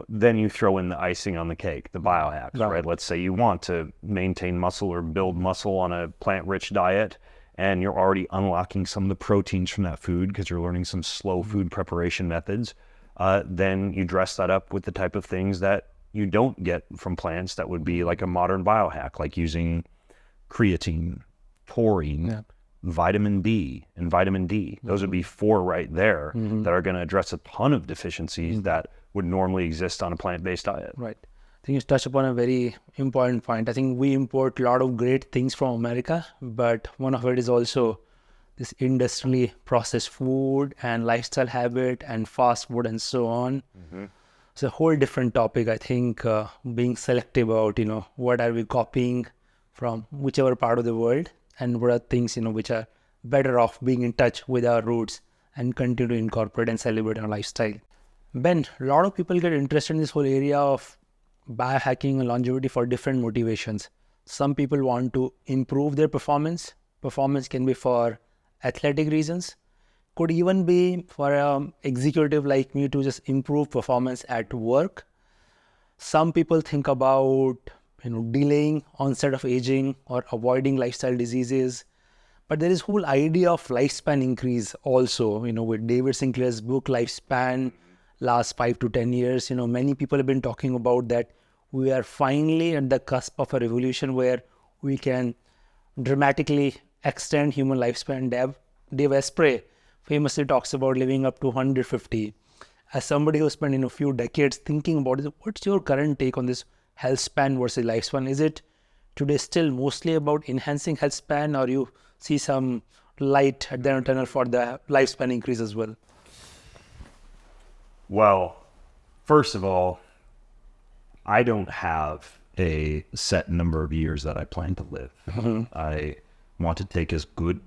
then you throw in the icing on the cake, the biohacks, right? Let's say you want to maintain muscle or build muscle on a plant-rich diet, and you're already unlocking some of the proteins from that food because you're learning some slow food preparation methods. Then you dress that up with the type of things that you don't get from plants that would be like a modern biohack, like using creatine, taurine, vitamin B, and vitamin D. Those would be 4 right there that are going to address a ton of deficiencies that would normally exist on a plant-based diet. Right. I think you touched upon a very important point. I think we import a lot of great things from America, but one of it is also this industrially processed food and lifestyle habit and fast food and so on. It's a whole different topic. I think being selective about, what are we copying from whichever part of the world, and what are things, which are better off being in touch with our roots and continue to incorporate and celebrate our lifestyle. Ben, a lot of people get interested in this whole area of biohacking and longevity for different motivations. Some people want to improve their performance. Performance can be for athletic reasons, could even be for an executive like me to just improve performance at work. Some people think about delaying onset of aging or avoiding lifestyle diseases. But there is whole idea of lifespan increase also, with David Sinclair's book Lifespan, last 5 to 10 years, many people have been talking about that we are finally at the cusp of a revolution where we can dramatically extend human lifespan. Dave Asprey famously talks about living up to 150. As somebody who spent a few decades thinking about it, what's your current take on this health span versus lifespan? Is it today still mostly about enhancing health span, or you see some light at the end of the tunnel for the lifespan increase as well? Well, first of all, I don't have a set number of years that I plan to live. I want to take as good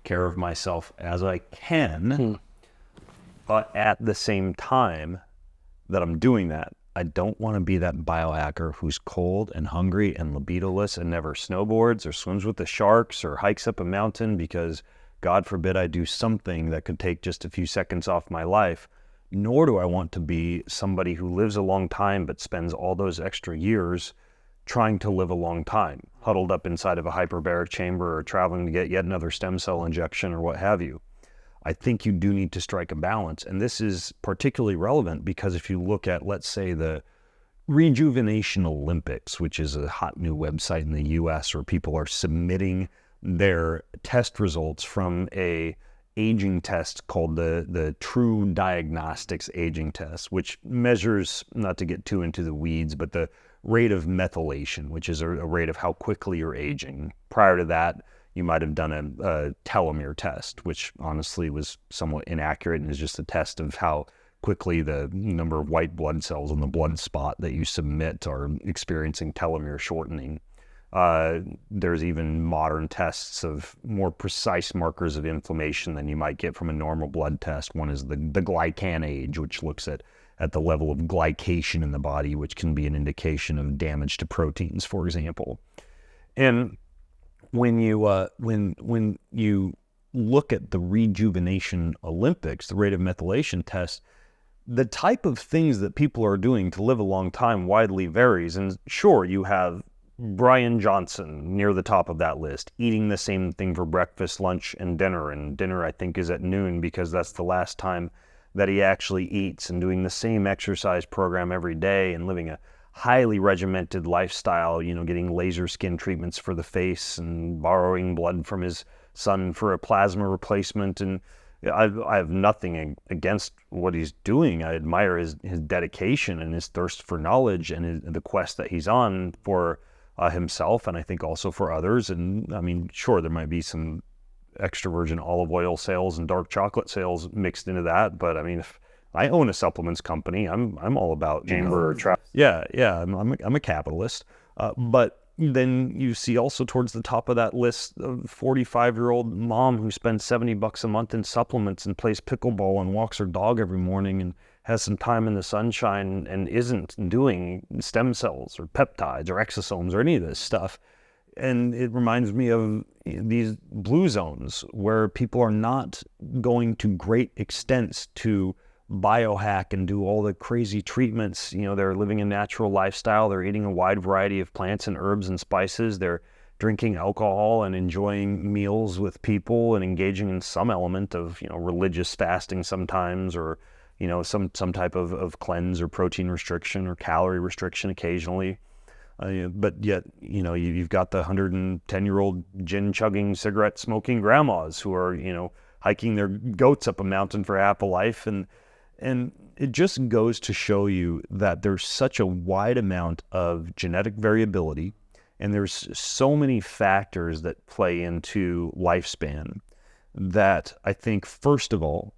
care of myself as I can, but at the same time, that I'm doing that. I don't want to be that biohacker who's cold and hungry and libidoless and never snowboards or swims with the sharks or hikes up a mountain because God forbid I do something that could take just a few seconds off my life. Nor do I want to be somebody who lives a long time but spends all those extra years trying to live a long time, huddled up inside of a hyperbaric chamber or traveling to get yet another stem cell injection or what have you. I think you do need to strike a balance. And this is particularly relevant because if you look at, let's say, the Rejuvenation Olympics, which is a hot new website in the US where people are submitting their test results from a aging test called the True Diagnostics Aging Test, which measures, not to get too into the weeds, but the rate of methylation, which is a rate of how quickly you're aging. Prior to that, you might have done a telomere test, which honestly was somewhat inaccurate and is just a test of how quickly the number of white blood cells on the blood spot that you submit are experiencing telomere shortening. There's even modern tests of more precise markers of inflammation than you might get from a normal blood test. One is the glycan age, which looks at the level of glycation in the body, which can be an indication of damage to proteins, for example. And when you look at the Rejuvenation Olympics, the rate of methylation test, the type of things that people are doing to live a long time widely varies. And sure, you have Brian Johnson near the top of that list, eating the same thing for breakfast, lunch, and dinner. And dinner, I think, is at noon because that's the last time that he actually eats, and doing the same exercise program every day and living a highly regimented lifestyle, getting laser skin treatments for the face and borrowing blood from his son for a plasma replacement. And I have nothing against what he's doing. I admire his dedication and his thirst for knowledge and the quest that he's on for himself, and I think also for others. And I mean, sure, there might be some extra virgin olive oil sales and dark chocolate sales mixed into that, but I mean, if I own a supplements company, I'm all about chamber or trap. Yeah, I'm a capitalist. But then you see also towards the top of that list, a 45-year-old mom who spends $70 a month in supplements and plays pickleball and walks her dog every morning and has some time in the sunshine and isn't doing stem cells or peptides or exosomes or any of this stuff. And it reminds me of these blue zones where people are not going to great extents to biohack and do all the crazy treatments. They're living a natural lifestyle. They're eating a wide variety of plants and herbs and spices. They're drinking alcohol and enjoying meals with people and engaging in some element of, religious fasting sometimes, or, some type of cleanse or protein restriction or calorie restriction occasionally. But yet, you've got the 110-year-old gin-chugging, cigarette-smoking grandmas who are, hiking their goats up a mountain for half a life. And it just goes to show you that there's such a wide amount of genetic variability, and there's so many factors that play into lifespan that I think, first of all,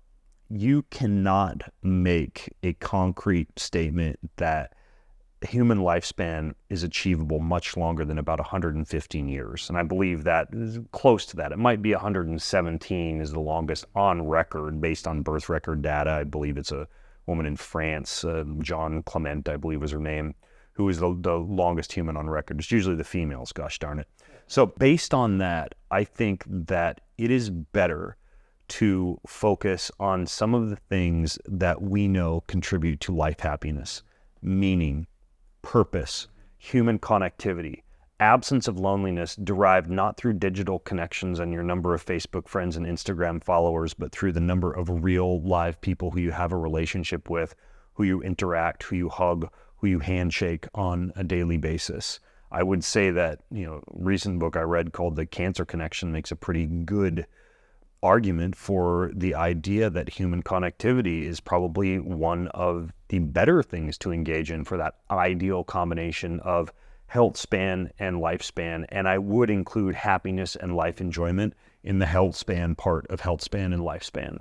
you cannot make a concrete statement that human lifespan is achievable much longer than about 115 years. And I believe that is close to that. It might be 117 is the longest on record based on birth record data. I believe it's a woman in France, Jean Clement, I believe was her name, who is the longest human on record. It's usually the females, gosh darn it. So based on that, I think that it is better to focus on some of the things that we know contribute to life happiness, meaning, purpose, human connectivity, absence of loneliness derived not through digital connections and your number of Facebook friends and Instagram followers, but through the number of real live people who you have a relationship with, who you interact, who you hug, who you handshake on a daily basis. I would say that, recent book I read called The Cancer Connection makes a pretty good argument for the idea that human connectivity is probably one of the better things to engage in for that ideal combination of health span and lifespan. And I would include happiness and life enjoyment in the health span part of health span and lifespan.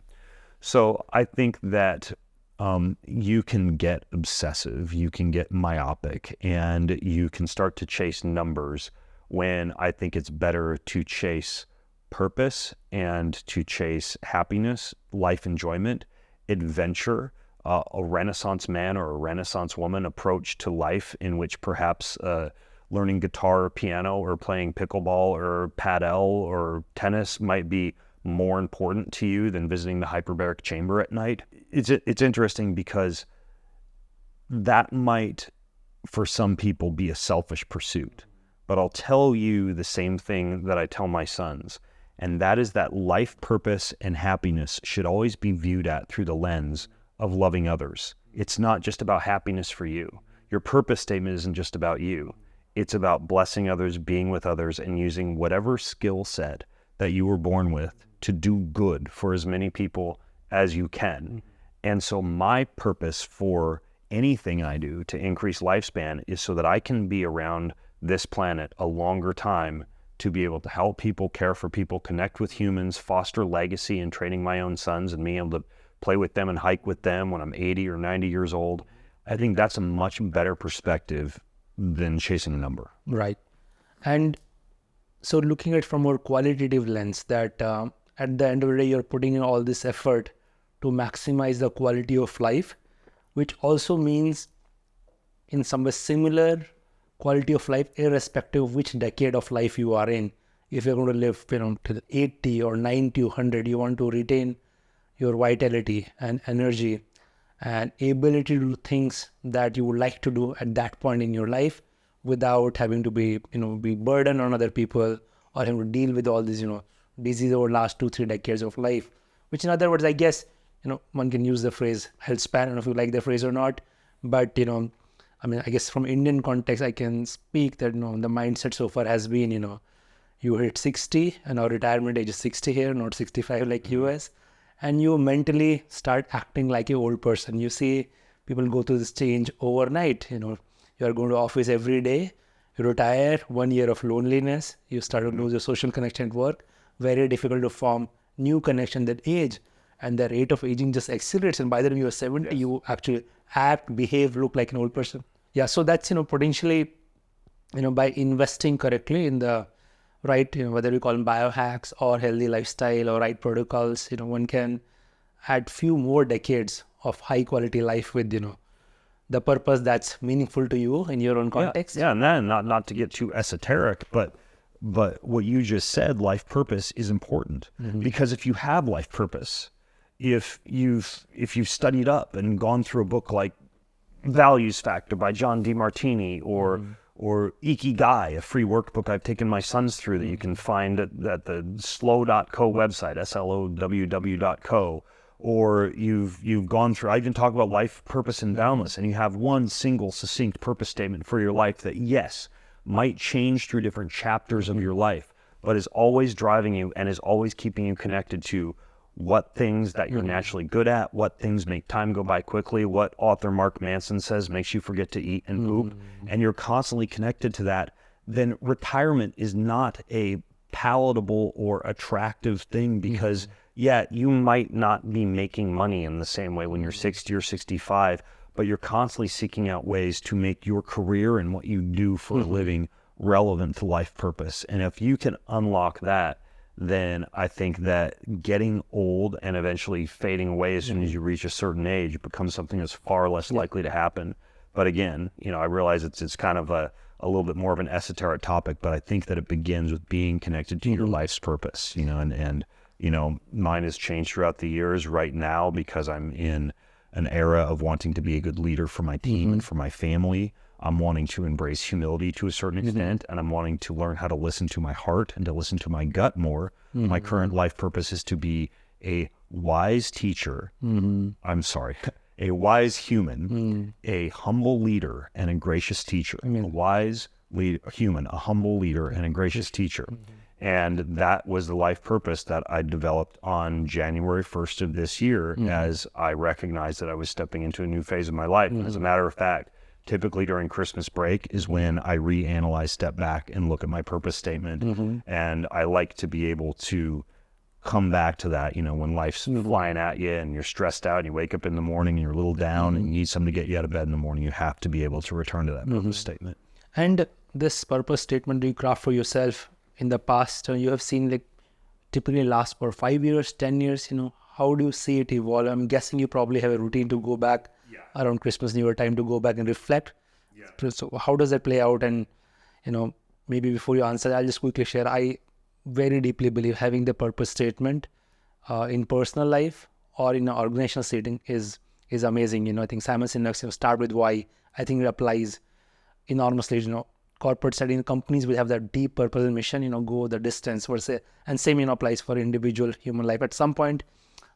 So I think that you can get obsessive, you can get myopic, and you can start to chase numbers when I think it's better to chase purpose and to chase happiness, life enjoyment, adventure, a Renaissance man or a Renaissance woman approach to life, in which perhaps learning guitar or piano or playing pickleball or padel or tennis might be more important to you than visiting the hyperbaric chamber at night. It's interesting because that might, for some people, be a selfish pursuit. But I'll tell you the same thing that I tell my sons, and that is that life purpose and happiness should always be viewed at through the lens of loving others. It's not just about happiness for you. Your purpose statement isn't just about you. It's about blessing others, being with others, and using whatever skill set that you were born with to do good for as many people as you can. And so my purpose for anything I do to increase lifespan is so that I can be around this planet a longer time to be able to help people, care for people, connect with humans, foster legacy in training my own sons and being able to play with them and hike with them when I'm 80 or 90 years old. I think that's a much better perspective than chasing a number. Right. And so looking at from a more qualitative lens, that at the end of the day, you're putting in all this effort to maximize the quality of life, which also means in some way similar quality of life, irrespective of which decade of life you are in. If you're going to live, till 80 or 90 or 100, you want to retain your vitality and energy and ability to do things that you would like to do at that point in your life without having to be burdened on other people or having to deal with all these, disease over last 2-3 decades of life. Which in other words, I guess, one can use the phrase health span. I don't know if you like the phrase or not, but, I guess from Indian context, I can speak that, the mindset so far has been, you hit 60 and our retirement age is 60 here, not 65 like US. And you mentally start acting like an old person. You see people go through this change overnight. You are going to office every day, you retire, 1 year of loneliness, you start to lose your social connection at work, very difficult to form new connection that age. And the rate of aging just accelerates. And by the time you are 70, yes, you actually act, behave, look like an old person. Yeah, so that's, potentially, by investing correctly in the right, whether we call them biohacks or healthy lifestyle or right protocols, one can add few more decades of high quality life with, the purpose that's meaningful to you in your own context. Yeah, and then not to get too esoteric, but what you just said, life purpose is important. Because if you have life purpose, if you've studied up and gone through a book like Values Factor by John DeMartini or Ikigai, a free workbook I've taken my sons through that you can find at the slow.co website, slow.co, or you've gone through, I even talk about life purpose and boundless, and you have one single succinct purpose statement for your life that, yes, might change through different chapters of your life, but is always driving you and is always keeping you connected to what things that you're naturally good at, what things make time go by quickly, what author Mark Manson says makes you forget to eat and poop, and you're constantly connected to that, then retirement is not a palatable or attractive thing because, you might not be making money in the same way when you're 60 or 65, but you're constantly seeking out ways to make your career and what you do for a living relevant to life purpose. And if you can unlock that, then I think that getting old and eventually fading away as soon as you reach a certain age becomes something that's far less likely to happen. But again, I realize it's kind of a little bit more of an esoteric topic, but I think that it begins with being connected to your life's purpose, and mine has changed throughout the years right now because I'm in an era of wanting to be a good leader for my team and for my family. I'm wanting to embrace humility to a certain extent, and I'm wanting to learn how to listen to my heart and to listen to my gut more. My current life purpose is to be a wise teacher. A wise human, a humble leader, and a gracious teacher. A wise human, a humble leader, and a gracious teacher. And that was the life purpose that I developed on January 1st of this year as I recognized that I was stepping into a new phase of my life. And as a matter of fact, typically during Christmas break is when I reanalyze, step back, and look at my purpose statement. And I like to be able to come back to that, when life's flying at you and you're stressed out and you wake up in the morning and you're a little down and you need something to get you out of bed in the morning, you have to be able to return to that purpose statement. And this purpose statement you craft for yourself in the past, you have seen typically last for 5 years, 10 years, how do you see it evolve? I'm guessing you probably have a routine to go back around Christmas, New Year time to go back and reflect. So how does that play out? And, maybe before you answer, I'll just quickly share. I very deeply believe having the purpose statement in personal life or in an organizational setting is amazing. I think Simon Sinek's start with why. I think it applies enormously. Corporate setting, companies will have that deep purpose and mission, go the distance versus, and same applies for individual human life. At some point,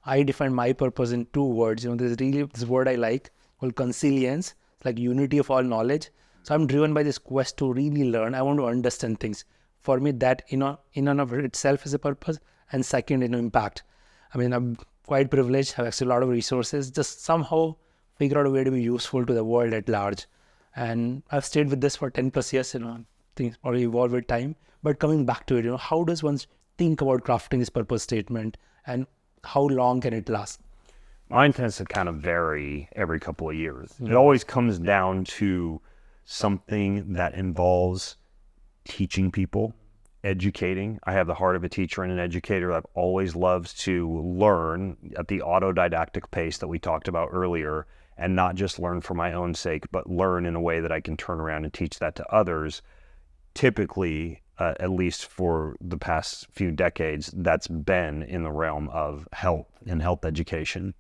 I define my purpose in 2 words. There's really this word I like called consilience. It's like unity of all knowledge. So I'm driven by this quest to really learn. I want to understand things. For me, that in and of itself is a purpose. And second, impact. I mean, I'm quite privileged, have actually a lot of resources, just somehow figure out a way to be useful to the world at large. And I've stayed with this for 10 plus years, things probably evolve with time. But coming back to it, how does one think about crafting this purpose statement and how long can it last? Mine tends to kind of vary every couple of years. It always comes down to something that involves teaching people, educating. I have the heart of a teacher and an educator. I've always loved to learn at the autodidactic pace that we talked about earlier, and not just learn for my own sake, but learn in a way that I can turn around and teach that to others. Typically, at least for the past few decades, that's been in the realm of health and health education.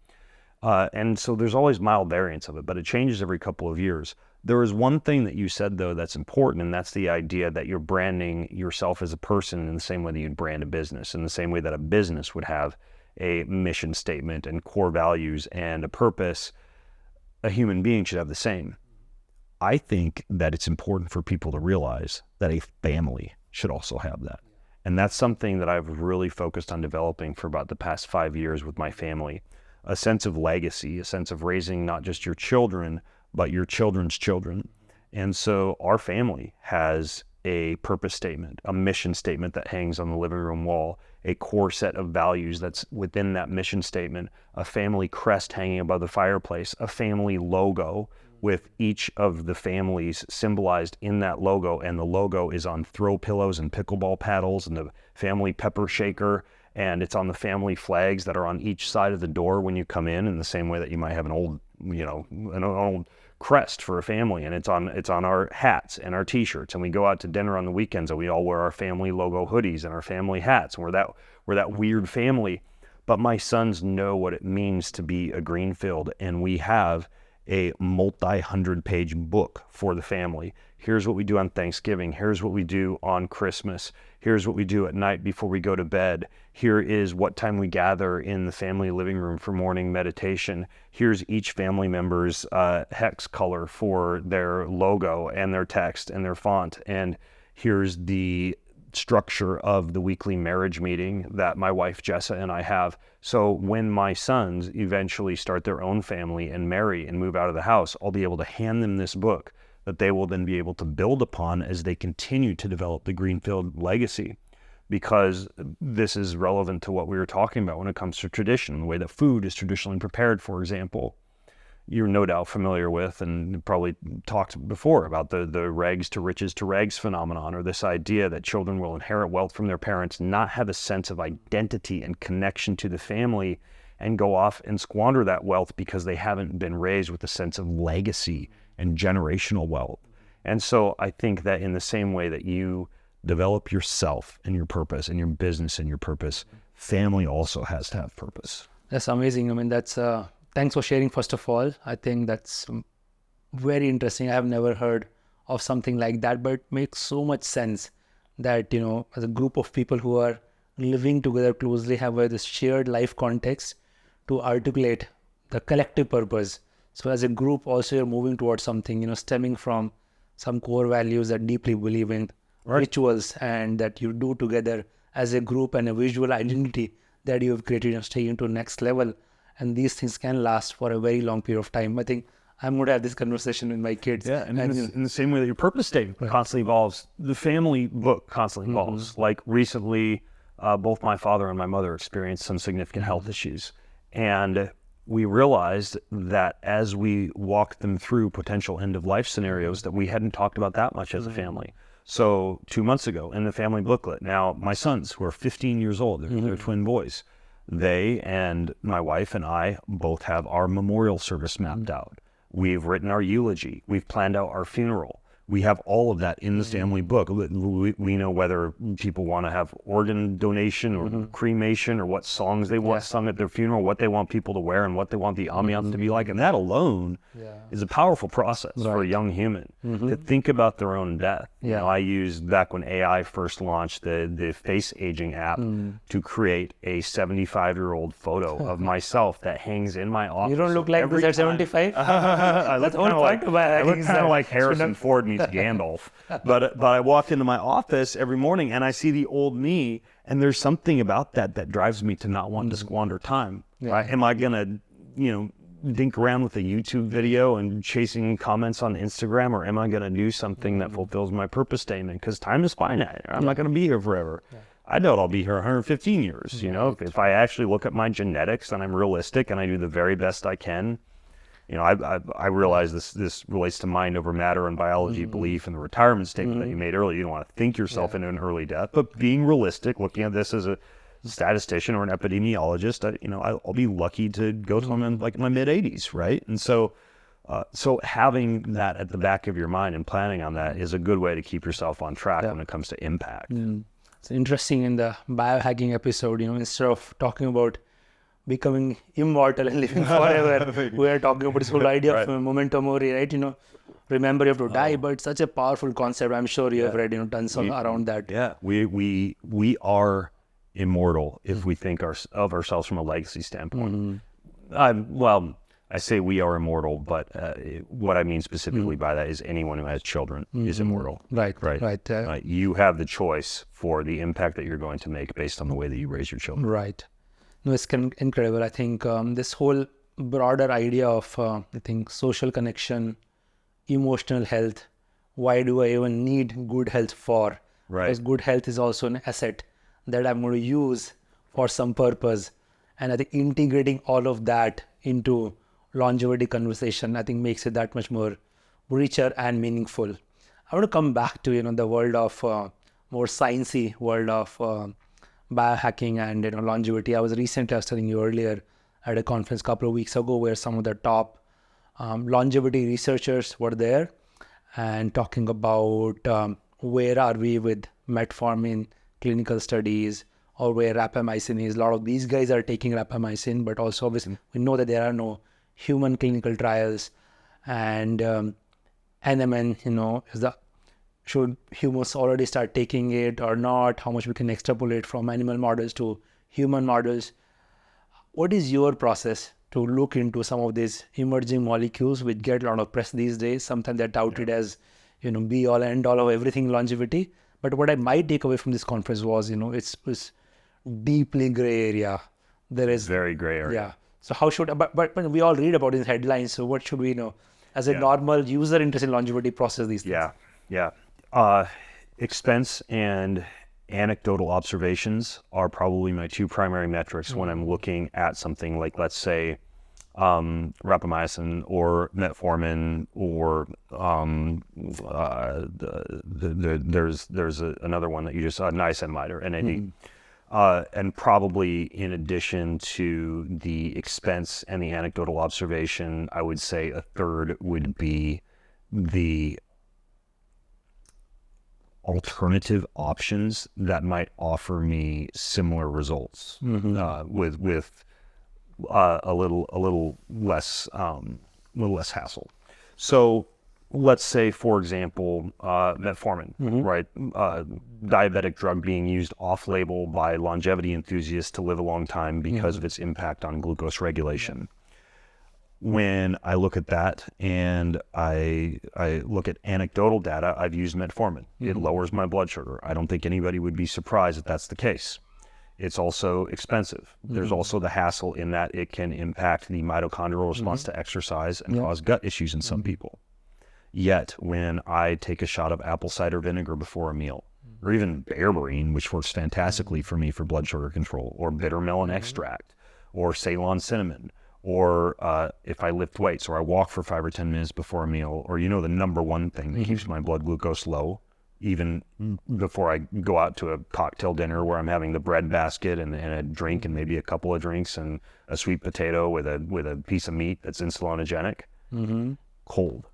And so there's always mild variance of it, but it changes every couple of years. There is one thing that you said, though, that's important, and that's the idea that you're branding yourself as a person in the same way that you'd brand a business, in the same way that a business would have a mission statement and core values and a purpose. A human being should have the same. I think that it's important for people to realize that a family should also have that. And that's something that I've really focused on developing for about the past 5 years with my family. A sense of legacy, a sense of raising not just your children, but your children's children. And so our family has a purpose statement, a mission statement that hangs on the living room wall, a core set of values that's within that mission statement, a family crest hanging above the fireplace, a family logo with each of the families symbolized in that logo. And the logo is on throw pillows and pickleball paddles and the family pepper shaker. And it's on the family flags that are on each side of the door when you come in the same way that you might have an old, an old crest for a family. And it's on our hats and our t-shirts. And we go out to dinner on the weekends and we all wear our family logo hoodies and our family hats. And we're that weird family. But my sons know what it means to be a Greenfield. And we have a multi-100-page book for the family. Here's what we do on Thanksgiving. Here's what we do on Christmas. Here's what we do at night before we go to bed. Here is what time we gather in the family living room for morning meditation. Here's each family member's hex color for their logo and their text and their font. And here's the structure of the weekly marriage meeting that my wife Jessa and I have. So when my sons eventually start their own family and marry and move out of the house, I'll be able to hand them this book that they will then be able to build upon as they continue to develop the Greenfield legacy, because this is relevant to what we were talking about when it comes to tradition, the way that food is traditionally prepared, for example. You're no doubt familiar with and probably talked before about the rags to riches to rags phenomenon, or this idea that children will inherit wealth from their parents, not have a sense of identity and connection to the family, and go off and squander that wealth because they haven't been raised with a sense of legacy and generational wealth. And so I think that in the same way that you develop yourself and your purpose and your business and your purpose, family also has to have purpose. That's amazing. I mean, that's... Thanks for sharing, first of all. I think that's very interesting. I have never heard of something like that, but it makes so much sense that, as a group of people who are living together closely, have this shared life context to articulate the collective purpose. So as a group, also you're moving towards something, stemming from some core values that deeply believe in, right, rituals, and that you do together as a group, and a visual identity that you have created, taking to the next level. And these things can last for a very long period of time. I think I'm going to have this conversation with my kids. Yeah, and in the same way that your purpose statement constantly evolves, the family book constantly evolves. Like recently, both my father and my mother experienced some significant health issues. And we realized that as we walked them through potential end-of-life scenarios, that we hadn't talked about that much as a family. So 2 months ago, in the family booklet, now my sons, who are 15 years old, they're twin boys, They and my wife and I both have our memorial service mapped out. We've written our eulogy. We've planned out our funeral. We have all of that in the family book. We know whether people want to have organ donation or cremation, or what songs they want sung at their funeral, what they want people to wear, and what they want the ambiance to be like. And that alone is a powerful process for a young human to think about their own death. You know, I used, back when AI first launched, the face aging app to create a 75-year-old photo of myself that hangs in my office. You don't look like this at 75? That's the whole point of I look kind of like Harrison Ford meets Gandalf. But I walk into my office every morning and I see the old me, and there's something about that drives me to not want to squander time. Right? Am I gonna, dink around with a YouTube video and chasing comments on Instagram, or am I gonna do something that fulfills my purpose statement? Because time is finite. I'm not gonna be here forever. I doubt I'll be here 115 years. If I actually look at my genetics and I'm realistic and I do the very best I can. I realize this relates to mind over matter and biology belief and the retirement statement that you made earlier. You don't want to think yourself into an early death, but being realistic, looking at this as a statistician or an epidemiologist, I'll be lucky to go to in like my mid 80s, right? And so having that at the back of your mind and planning on that is a good way to keep yourself on track when it comes to impact. It's interesting, in the biohacking episode, instead of talking about becoming immortal and living forever, we are talking about this whole idea of memento mori, right? Remember you have to die, but it's such a powerful concept. I'm sure you have read tons around that. Yeah, we are immortal if we think of ourselves from a legacy standpoint. I say we are immortal, but what I mean specifically by that is anyone who has children is immortal. Right. You have the choice for the impact that you're going to make based on the way that you raise your children. Right. No, it's incredible. I think this whole broader idea of, social connection, emotional health, why do I even need good health for? Right. Because good health is also an asset that I'm going to use for some purpose. And I think integrating all of that into longevity conversation, I think makes it that much more richer and meaningful. I want to come back to, the world of more sciencey world of biohacking and longevity. I was telling you earlier at a conference a couple of weeks ago where some of the top longevity researchers were there and talking about where are we with metformin clinical studies, or where rapamycin is. A lot of these guys are taking rapamycin, but also obviously we know that there are no human clinical trials, and NMN, should humans already start taking it or not? How much we can extrapolate from animal models to human models? What is your process to look into some of these emerging molecules which get a lot of press these days? Sometimes they're touted as, be all end all of everything longevity. But what I might take away from this conference was, it's deeply gray area. There is very gray area. Yeah. So how should, but we all read about it in headlines. So what should we know as a normal user interested in longevity process these things? Yeah. Expense and anecdotal observations are probably my two primary metrics when I'm looking at something like, let's say, rapamycin or metformin, or there's another one that you just saw, niacinamide or NAD. And probably in addition to the expense and the anecdotal observation, I would say a third would be the alternative options that might offer me similar results with a little less hassle. So let's say, for example, metformin, right? Diabetic drug being used off-label by longevity enthusiasts to live a long time because of its impact on glucose regulation. When I look at that and I look at anecdotal data, I've used metformin. It lowers my blood sugar. I don't think anybody would be surprised if that's the case. It's also expensive. There's also the hassle in that it can impact the mitochondrial response to exercise and cause gut issues in some people. Yet, when I take a shot of apple cider vinegar before a meal, or even berberine, which works fantastically for me for blood sugar control, or bitter melon extract, or Ceylon cinnamon, or if I lift weights or I walk for 5 or 10 minutes before a meal, or the number one thing that keeps my blood glucose low, even before I go out to a cocktail dinner where I'm having the bread basket and a drink and maybe a couple of drinks and a sweet potato with a piece of meat that's insulinogenic. Cold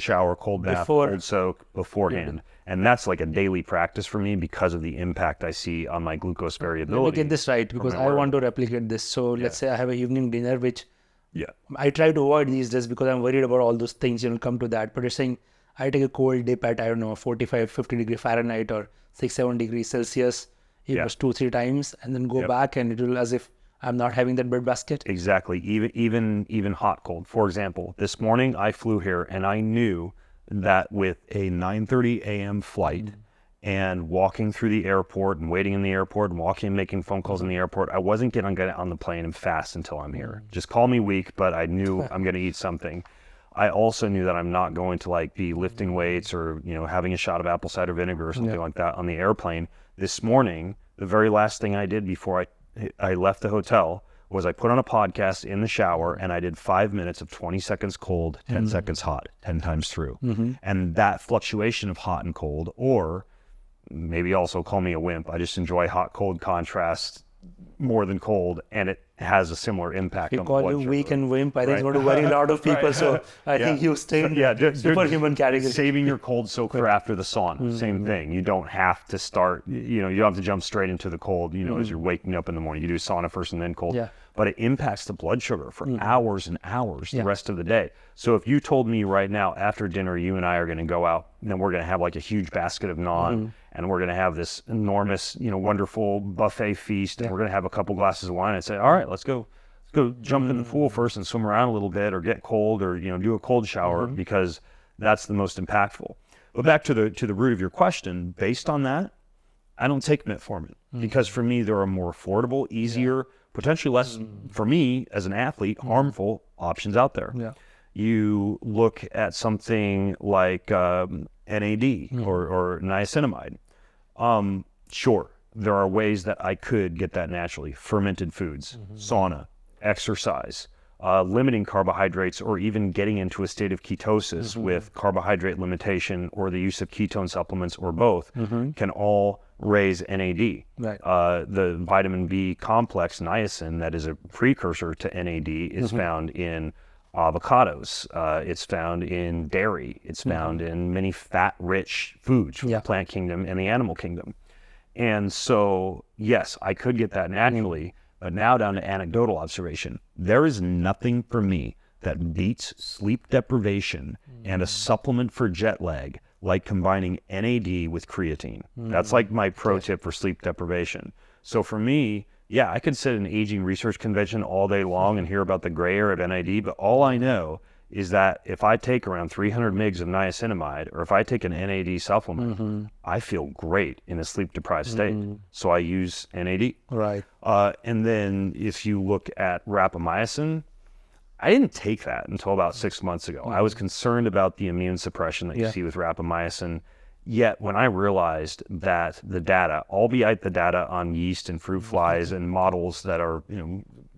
shower, cold bath, cold soak beforehand. And that's like a daily practice for me because of the impact I see on my glucose variability. Let me get this right, because I want to replicate this. So let's say I have an evening dinner, which I try to avoid these days because I'm worried about all those things, come to that. But you're saying I take a cold dip at, 45, 50 degree Fahrenheit or 6, 7 degrees Celsius, it was 2-3 times, and then go back and it will as if I'm not having that bread basket. Exactly. Even hot cold. For example, this morning I flew here and I knew that with a 9:30 a.m. flight and walking through the airport and waiting in the airport and walking and making phone calls in the airport, I wasn't going to get on the plane and fast until I'm here. Just call me weak, but I knew I'm going to eat something. I also knew that I'm not going to be lifting weights or, having a shot of apple cider vinegar or something like that on the airplane. This morning, the very last thing I did before I left the hotel was I put on a podcast in the shower and I did 5 minutes of 20 seconds cold, 10 seconds hot, 10 times through. And that fluctuation of hot and cold, or maybe also call me a wimp, I just enjoy hot cold contrast more than cold, and it has a similar impact on the blood sugar. Call you weak and wimp, I think it's going to worry a lot of people. So I think you stay in superhuman category. Saving your cold soak for after the sauna, same thing. You don't have to start, you don't have to jump straight into the cold, as you're waking up in the morning. You do sauna first and then cold. But it impacts the blood sugar for hours and hours the rest of the day. So if you told me right now after dinner, you and I are going to go out and then we're going to have a huge basket of naan and we're going to have this enormous, wonderful buffet feast and we're going to have a couple glasses of wine, I'd say, all right, let's go jump in the pool first and swim around a little bit or get cold or, do a cold shower because that's the most impactful. But back to the root of your question, based on that, I don't take metformin because for me, there are more affordable, easier, potentially less, for me as an athlete, harmful options out there. You look at something like NAD or niacinamide. Sure, there are ways that I could get that naturally. Fermented foods, sauna, exercise, limiting carbohydrates, or even getting into a state of ketosis with carbohydrate limitation or the use of ketone supplements or both can all raise NAD. The vitamin B complex, niacin, that is a precursor to NAD, is found in avocados. It's found in dairy. It's found in many fat-rich foods from the plant kingdom and the animal kingdom. And so, yes, I could get that naturally, but now down to anecdotal observation. There is nothing for me that beats sleep deprivation and a supplement for jet lag like combining NAD with creatine. That's like my pro tip for sleep deprivation. So for me, I could sit in an aging research convention all day long and hear about the gray area of NAD, but all I know is that if I take around 300 mgs of niacinamide or if I take an NAD supplement, I feel great in a sleep-deprived state. So I use NAD. And then if you look at rapamycin, I didn't take that until about 6 months ago. I was concerned about the immune suppression that you see with rapamycin. Yet when I realized that the data, albeit the data on yeast and fruit flies and models that are,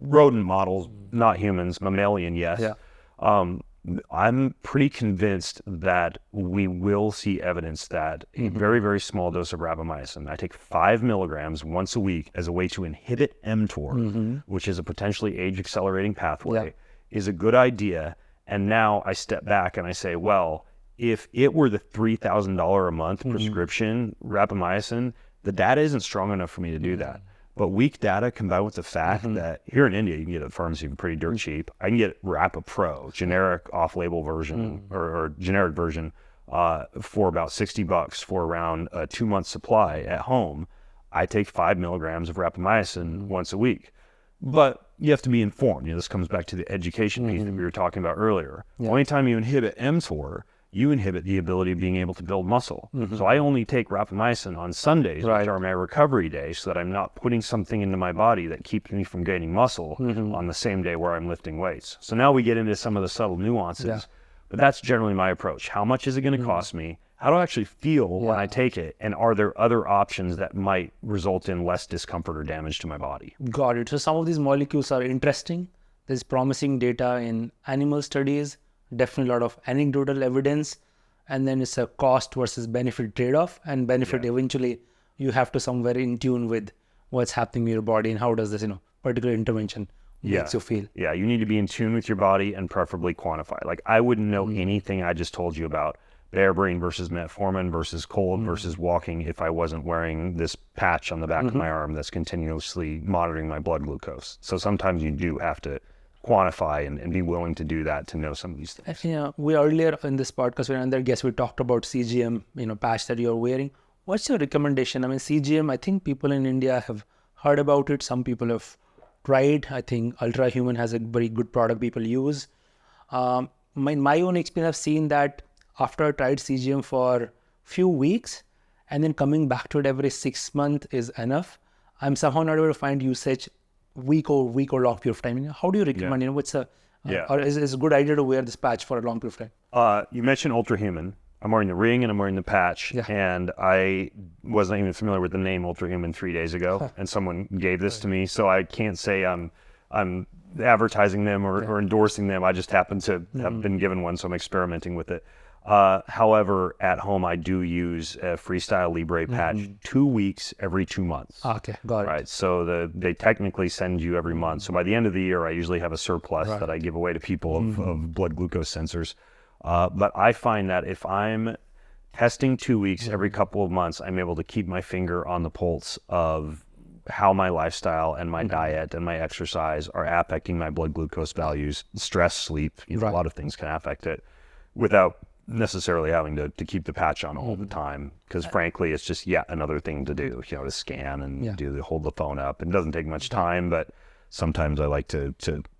rodent models, not humans, mammalian, yes. I'm pretty convinced that we will see evidence that a very, very small dose of rapamycin, I take 5 milligrams once a week as a way to inhibit mTOR, which is a potentially age-accelerating pathway, is a good idea. And now I step back and I say, well, if it were the $3,000 a month prescription, rapamycin, the data isn't strong enough for me to do that. But weak data combined with the fact that here in India, you can get it at the pharmacy for pretty dirt cheap. I can get RapaPro, generic off-label version or generic version for about $60 for around a 2-month supply at home. I take 5 milligrams of rapamycin once a week. But you have to be informed. This comes back to the education piece that we were talking about earlier. Only time you inhibit mTOR, you inhibit the ability of being able to build muscle. So I only take rapamycin on Sundays, which are my recovery days, so that I'm not putting something into my body that keeps me from gaining muscle on the same day where I'm lifting weights. So now we get into some of the subtle nuances, but that's generally my approach. How much is it going to cost me? How do I actually feel when I take it? And are there other options that might result in less discomfort or damage to my body? Got it. So some of these molecules are interesting. There's promising data in animal studies, definitely a lot of anecdotal evidence. and then it's a cost versus benefit trade-off, and benefit eventually you have to somewhere in tune with what's happening in your body and how does this, particular intervention makes you feel. Yeah, you need to be in tune with your body and preferably quantify. Like I wouldn't know anything I just told you about bare brain versus metformin versus cold versus walking if I wasn't wearing this patch on the back of my arm that's continuously monitoring my blood glucose. So sometimes you do have to quantify and be willing to do that to know some of these things. We earlier in this podcast, when another guest, we talked about CGM, patch that you're wearing. What's your recommendation? I mean, CGM, I think people in India have heard about it. Some people have tried. I think Ultra Human has a very good product people use. My own experience, I've seen that after I tried CGM for few weeks and then coming back to it every 6 months is enough. I'm somehow not able to find usage week or long period of time. How do you recommend, what's or is it a good idea to wear this patch for a long period of time? You mentioned Ultra Human. I'm wearing the ring and I'm wearing the patch, and I wasn't even familiar with the name Ultra Human 3 days ago, and someone gave this to me, so I can't say I'm advertising them or endorsing them. I just happen to have been given one, so I'm experimenting with it. However, at home I do use a Freestyle Libre patch 2 weeks every 2 months. Okay, got it. Right, so they technically send you every month. So by the end of the year, I usually have a surplus that I give away to people of blood glucose sensors. But I find that if I'm testing 2 weeks every couple of months, I'm able to keep my finger on the pulse of how my lifestyle and my diet and my exercise are affecting my blood glucose values, stress, sleep, a lot of things can affect it without necessarily having to keep the patch on all the time, because frankly it's just yet another thing to do, to scan and hold the phone up. It doesn't take much time, but sometimes I like to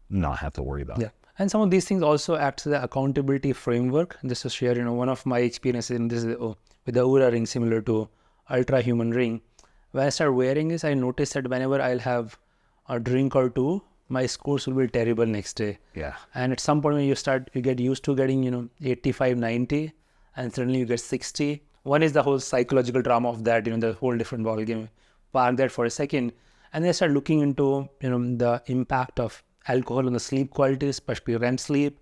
not have to worry about it. And some of these things also act as the accountability framework. Just to share, one of my experiences in this with the Oura ring, similar to Ultra Human ring. When I started wearing this, I noticed that whenever I'll have a drink or two, my scores will be terrible next day. Yeah. And at some point when you get used to getting, 85, 90, and suddenly you get 60. One is the whole psychological drama of that, the whole different ball game. Park that for a second. And then I start looking into, the impact of alcohol on the sleep quality, especially REM sleep.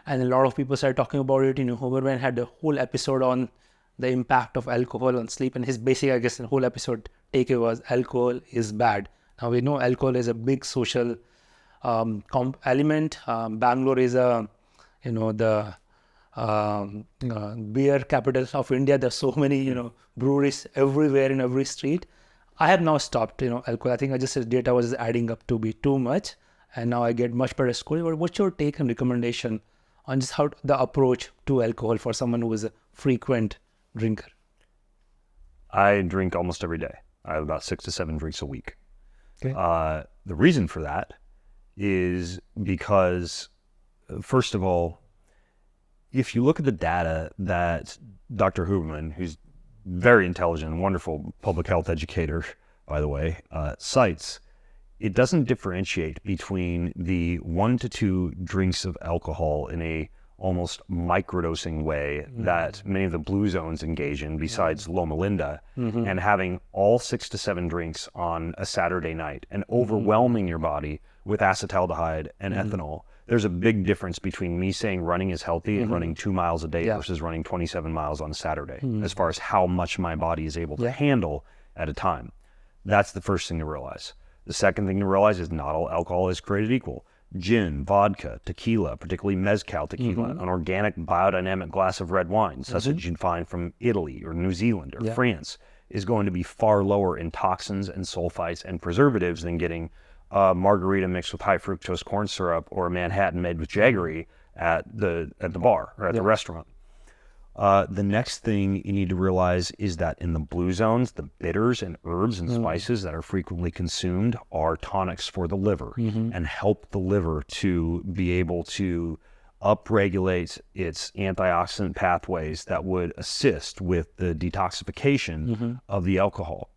And a lot of people started talking about it. Hoverman had a whole episode on the impact of alcohol on sleep. And his basic, I guess, the whole episode takeaway was alcohol is bad. Now we know alcohol is a big social element. Bangalore is the beer capital of India. There's so many, breweries everywhere in every street. I have now stopped, alcohol. I think the data was adding up to be too much, and now I get much better score. But what's your take and recommendation on just how the approach to alcohol for someone who is a frequent drinker? I drink almost every day. I have about 6 to 7 drinks a week. Okay. The reason for that is because, first of all, if you look at the data that Dr. Huberman, who's very intelligent and wonderful public health educator, by the way, cites, it doesn't differentiate between the 1 to 2 drinks of alcohol in a almost microdosing way that many of the blue zones engage in, besides Loma Linda, and having all 6 to 7 drinks on a Saturday night and overwhelming your body with acetaldehyde and ethanol. There's a big difference between me saying running is healthy and running 2 miles a day versus running 27 miles on a Saturday, as far as how much my body is able to handle at a time. That's the first thing to realize. The second thing to realize is not all alcohol is created equal. Gin, vodka, tequila, particularly mezcal tequila, an organic biodynamic glass of red wine, such as you'd find from Italy or New Zealand or France, is going to be far lower in toxins and sulfites and preservatives than getting a margarita mixed with high fructose corn syrup or a Manhattan made with jaggery at the bar or at the restaurant. The next thing you need to realize is that in the blue zones, the bitters and herbs and spices that are frequently consumed are tonics for the liver and help the liver to be able to upregulate its antioxidant pathways that would assist with the detoxification of the alcohol.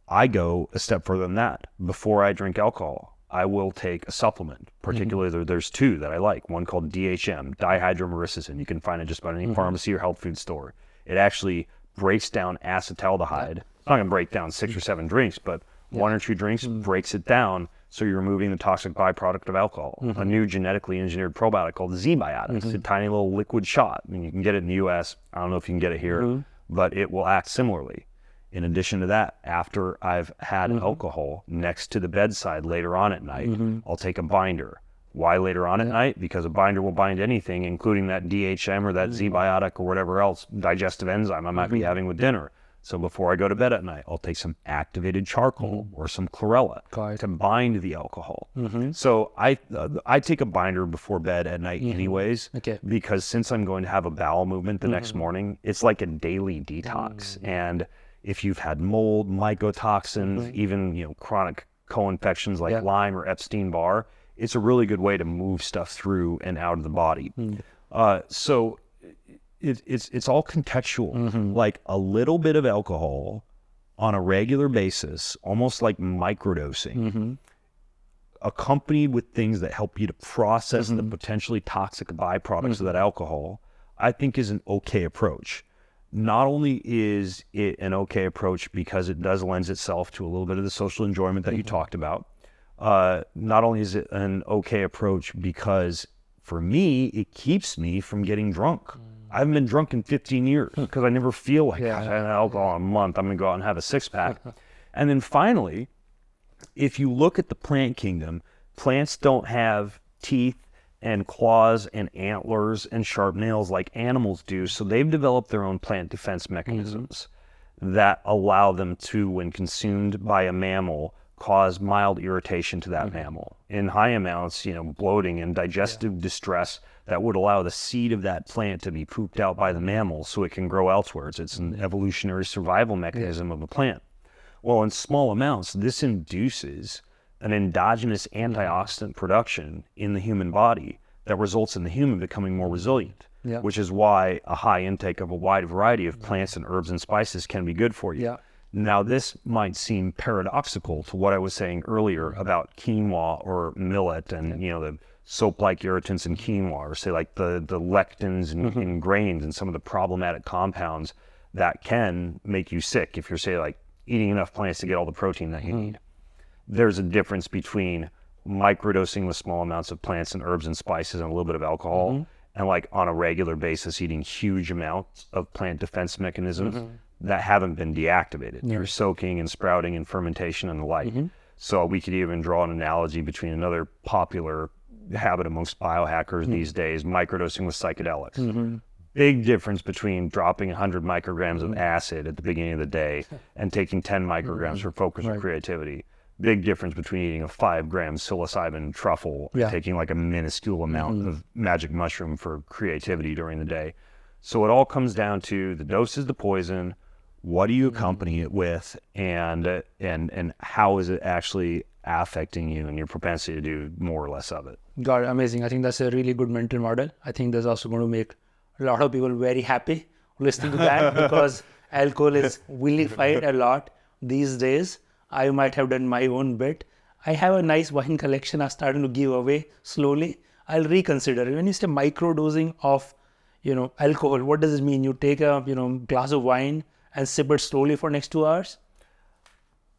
I go a step further than that. Before I drink alcohol, I will take a supplement. Particularly, there's 2 that I like. One called DHM, dihydromericin. You can find it just about any pharmacy or health food store. It actually breaks down acetaldehyde. It's not going to break down 6 or 7 drinks, but 1 or 2 drinks breaks it down So you're removing the toxic byproduct of alcohol. A new genetically engineered probiotic called Z-Biotics, a tiny little liquid shot. I mean, you can get it in the US. I don't know if you can get it here, but it will act similarly. In addition to that, after I've had alcohol next to the bedside later on at night, I'll take a binder. Why later on at night? Because a binder will bind anything, including that DHM or that Z-Biotic or whatever else digestive enzyme I might be having with dinner. So before I go to bed at night, I'll take some activated charcoal or some chlorella to bind the alcohol. So I take a binder before bed at night anyways, because since I'm going to have a bowel movement the next morning, it's like a daily detox. And if you've had mold, mycotoxins, even chronic co-infections like Lyme or Epstein-Barr, it's a really good way to move stuff through and out of the body. So it's all contextual. Like a little bit of alcohol on a regular basis, almost like microdosing, accompanied with things that help you to process the potentially toxic byproducts of that alcohol, I think is an okay approach. Not only is it an okay approach because it does lend itself to a little bit of the social enjoyment that you talked about, not only is it an okay approach because for me, it keeps me from getting drunk. I haven't been drunk in 15 years because I never feel like I had alcohol in a month. I'm going to go out and have a six-pack. And then finally, if you look at the plant kingdom, plants don't have teeth and claws and antlers and sharp nails like animals do. So they've developed their own plant defense mechanisms that allow them to, when consumed by a mammal, cause mild irritation to that mammal. In high amounts, bloating and digestive distress that would allow the seed of that plant to be pooped out by the mammal so it can grow elsewhere. It's an evolutionary survival mechanism of a plant. Well, in small amounts, this induces an endogenous antioxidant production in the human body that results in the human becoming more resilient, which is why a high intake of a wide variety of plants and herbs and spices can be good for you. Now, this might seem paradoxical to what I was saying earlier about quinoa or millet and, the soap-like irritants in quinoa, or say like the lectins in grains and some of the problematic compounds that can make you sick if you're, say, like eating enough plants to get all the protein that you need. There's a difference between microdosing with small amounts of plants and herbs and spices and a little bit of alcohol and like on a regular basis eating huge amounts of plant defense mechanisms that haven't been deactivated through soaking and sprouting and fermentation and the like. So we could even draw an analogy between another popular habit amongst biohackers these days, microdosing with psychedelics. Big difference between dropping 100 micrograms of acid at the beginning of the day and taking 10 micrograms for focus or creativity. Big difference between eating a 5-gram psilocybin truffle and taking like a minuscule amount of magic mushroom for creativity during the day. So it all comes down to the dose is the poison, what do you accompany it with, and how is it actually affecting you and your propensity to do more or less of it. Got it. Amazing. I think that's a really good mental model. I think that's also going to make a lot of people very happy listening to that because alcohol is vilified a lot these days. I might have done my own bit. I have a nice wine collection I'm starting to give away slowly. I'll reconsider. When you say microdosing of, alcohol, what does it mean? You take a, glass of wine and sip it slowly for next 2 hours?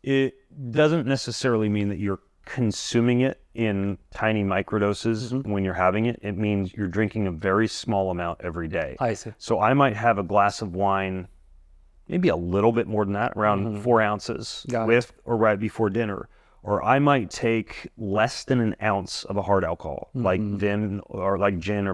It doesn't necessarily mean that you're consuming it in tiny microdoses when you're having it. It means you're drinking a very small amount every day. I see. So I might have a glass of wine, maybe a little bit more than that, around 4 ounces with or right before dinner. Or I might take less than an ounce of a hard alcohol, like gin or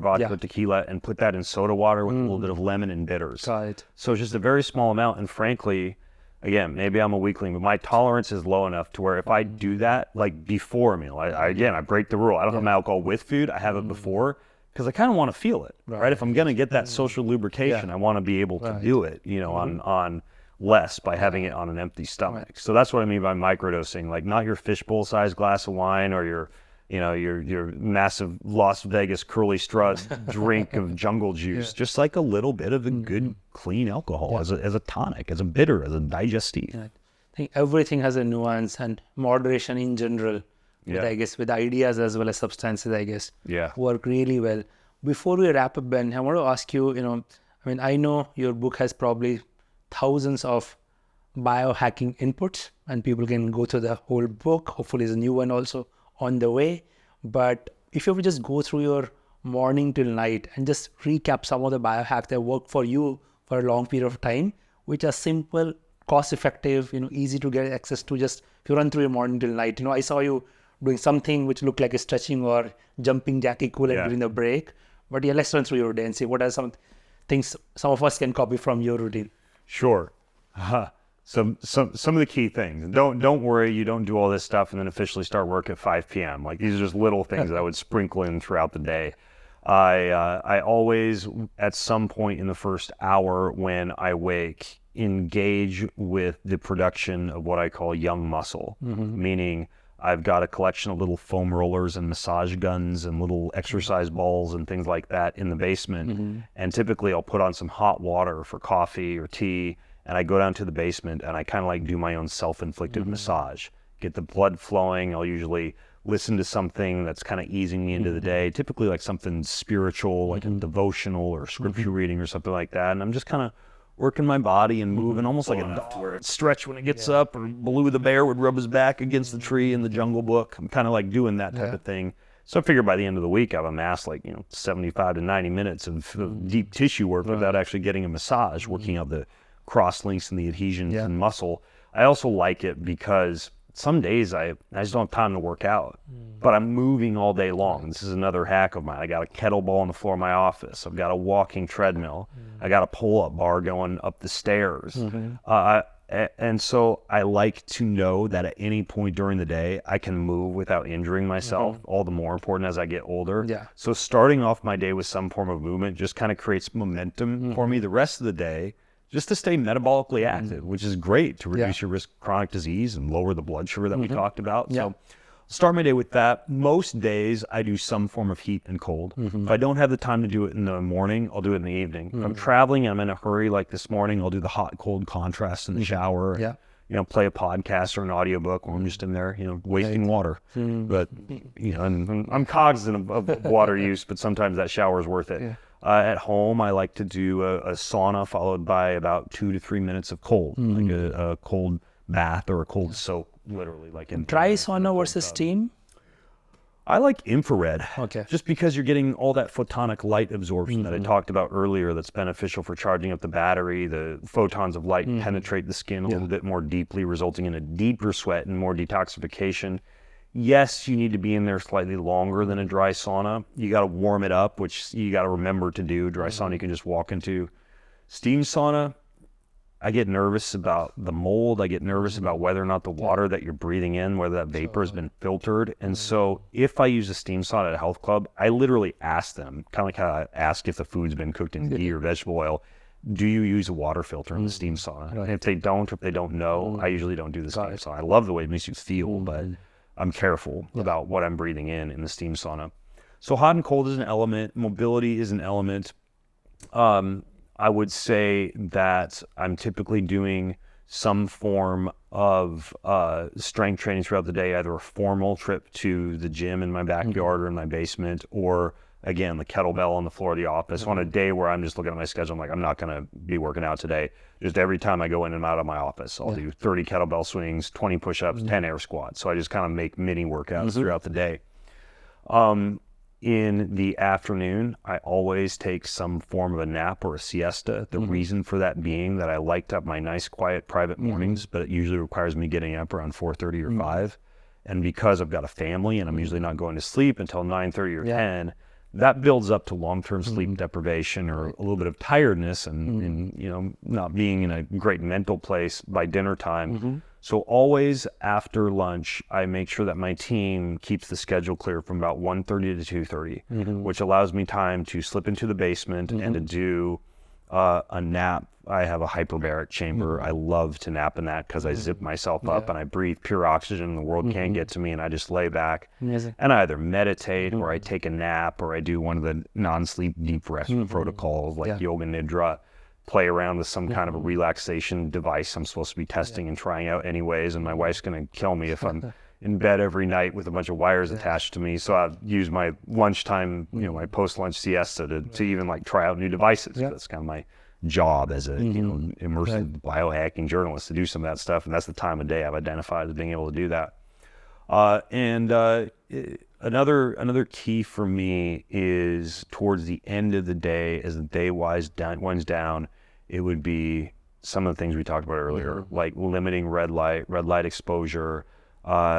vodka, tequila, and put that in soda water with a little bit of lemon and bitters. Got it. So it's just a very small amount. And frankly, again, maybe I'm a weakling, but my tolerance is low enough to where if I do that, like before a meal, I break the rule. I don't have my alcohol with food. I have it before because I kind of want to feel it, right? If I'm going to get that social lubrication, I want to be able to do it, on less by having it on an empty stomach. So that's what I mean by microdosing, like not your fishbowl sized glass of wine or your massive Las Vegas curly strut drink of jungle juice, just like a little bit of a good clean alcohol as a tonic, as a bitter, as a digestive. I think everything has a nuance and moderation in general, with ideas as well as substances, work really well. Before we wrap up, Ben, I want to ask you, I know your book has probably thousands of biohacking inputs, and people can go through the whole book. Hopefully there's a new one also on the way. But if you were just go through your morning till night and just recap some of the biohacks that work for you for a long period of time, which are simple, cost-effective, easy to get access to, just if you run through your morning till night. I saw you doing something which looked like a stretching or jumping jack equivalent during the break. But yeah, let's run through your day and see what are some things some of us can copy from your routine. Sure. Some of the key things. Don't worry, you don't do all this stuff and then officially start work at 5 p.m. Like, these are just little things that I would sprinkle in throughout the day. I always, at some point in the first hour when I wake, engage with the production of what I call young muscle, meaning I've got a collection of little foam rollers and massage guns and little exercise balls and things like that in the basement. And typically I'll put on some hot water for coffee or tea, and I go down to the basement and I kind of like do my own self-inflicted massage, get the blood flowing. I'll usually listen to something that's kind of easing me into the day, typically like something spiritual, like a devotional or scripture reading or something like that. And I'm just kind of working my body and moving almost like a dog where it stretch when it gets up, or Baloo the bear would rub his back against the tree in the Jungle Book. I'm kind of like doing that type of thing. So I figure by the end of the week, I've amassed like, 75 to 90 minutes of deep tissue work without actually getting a massage, working out the cross links and the adhesions and muscle. I also like it because some days I just don't have time to work out, but I'm moving all day long. This is another hack of mine. I got a kettlebell on the floor of my office. I've got a walking treadmill. I got a pull-up bar going up the stairs. And so I like to know that at any point during the day, I can move without injuring myself, all the more important as I get older. So starting off my day with some form of movement just kind of creates momentum for me the rest of the day, just to stay metabolically active, which is great to reduce your risk of chronic disease and lower the blood sugar that we talked about. So start my day with that. Most days I do some form of heat and cold. If I don't have the time to do it in the morning, I'll do it in the evening. If I'm traveling and I'm in a hurry like this morning, I'll do the hot cold contrast in the shower. Play a podcast or an audiobook while I'm just in there, wasting water. But, and I'm cognizant of water use, but sometimes that shower is worth it. At home, I like to do a sauna followed by about 2 to 3 minutes of cold, like a cold bath or a cold soak, literally. Like in dry sauna versus steam? I like infrared, just because you're getting all that photonic light absorption that I talked about earlier that's beneficial for charging up the battery. The photons of light penetrate the skin a little bit more deeply, resulting in a deeper sweat and more detoxification. Yes, you need to be in there slightly longer than a dry sauna. You got to warm it up, which you got to remember to do. Dry sauna you can just walk into. Steam sauna, I get nervous about the mold. I get nervous about whether or not the water that you're breathing in, whether that vapor has been filtered. And so if I use a steam sauna at a health club, I literally ask them, kind of like how I ask if the food's been cooked in ghee or vegetable oil, do you use a water filter in the steam sauna? And if they don't, or if they don't know, I usually don't do the steam sauna. I love the way it makes you feel, but I'm careful about what I'm breathing in the steam sauna. So hot and cold is an element. Mobility is an element. I would say that I'm typically doing some form of strength training throughout the day, either a formal trip to the gym in my backyard or in my basement, or again, the kettlebell on the floor of the office. On a day where I'm just looking at my schedule, I'm like, I'm not going to be working out today. Just every time I go in and out of my office, I'll do 30 kettlebell swings, 20 push-ups, 10 air squats. So I just kind of make mini workouts throughout the day. In the afternoon, I always take some form of a nap or a siesta. The reason for that being that I like to have my nice, quiet, private mornings, but it usually requires me getting up around 4:30 or 5. And because I've got a family and I'm usually not going to sleep until 9:30 or 10, that builds up to long-term sleep deprivation or a little bit of tiredness and not being in a great mental place by dinner time. So always after lunch, I make sure that my team keeps the schedule clear from about 1:30 to 2:30, which allows me time to slip into the basement and to do a nap. I have a hypobaric chamber. I love to nap in that because I zip myself up and I breathe pure oxygen. The world can't get to me, and I just lay back and I either meditate or I take a nap or I do one of the non-sleep deep rest protocols like yoga nidra, play around with some kind of a relaxation device I'm supposed to be testing and trying out anyways. And my wife's going to kill me if I'm in bed every night with a bunch of wires attached to me. So I've used my lunchtime, my post-lunch siesta to even like try out new devices. That's kind of job as a immersive biohacking journalist to do some of that stuff, and that's the time of day I've identified as being able to do that. Another key for me is towards the end of the day, as the day winds down, it would be some of the things we talked about earlier, like limiting red light exposure,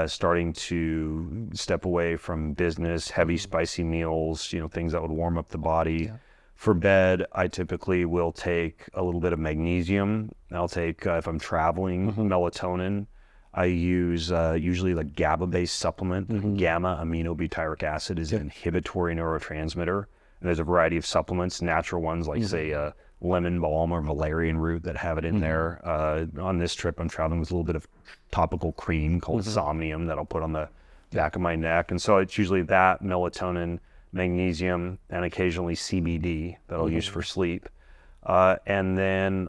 starting to step away from business, heavy spicy meals, things that would warm up the body. Yeah. For bed, I typically will take a little bit of magnesium. I'll take, if I'm traveling, melatonin. I use usually like GABA-based supplement. Gamma aminobutyric acid is an inhibitory neurotransmitter. And there's a variety of supplements, natural ones like say lemon balm or valerian root that have it in there. On this trip, I'm traveling with a little bit of topical cream called Somnium that I'll put on the back of my neck. And so it's usually that, melatonin, magnesium, and occasionally CBD that I'll use for sleep. And then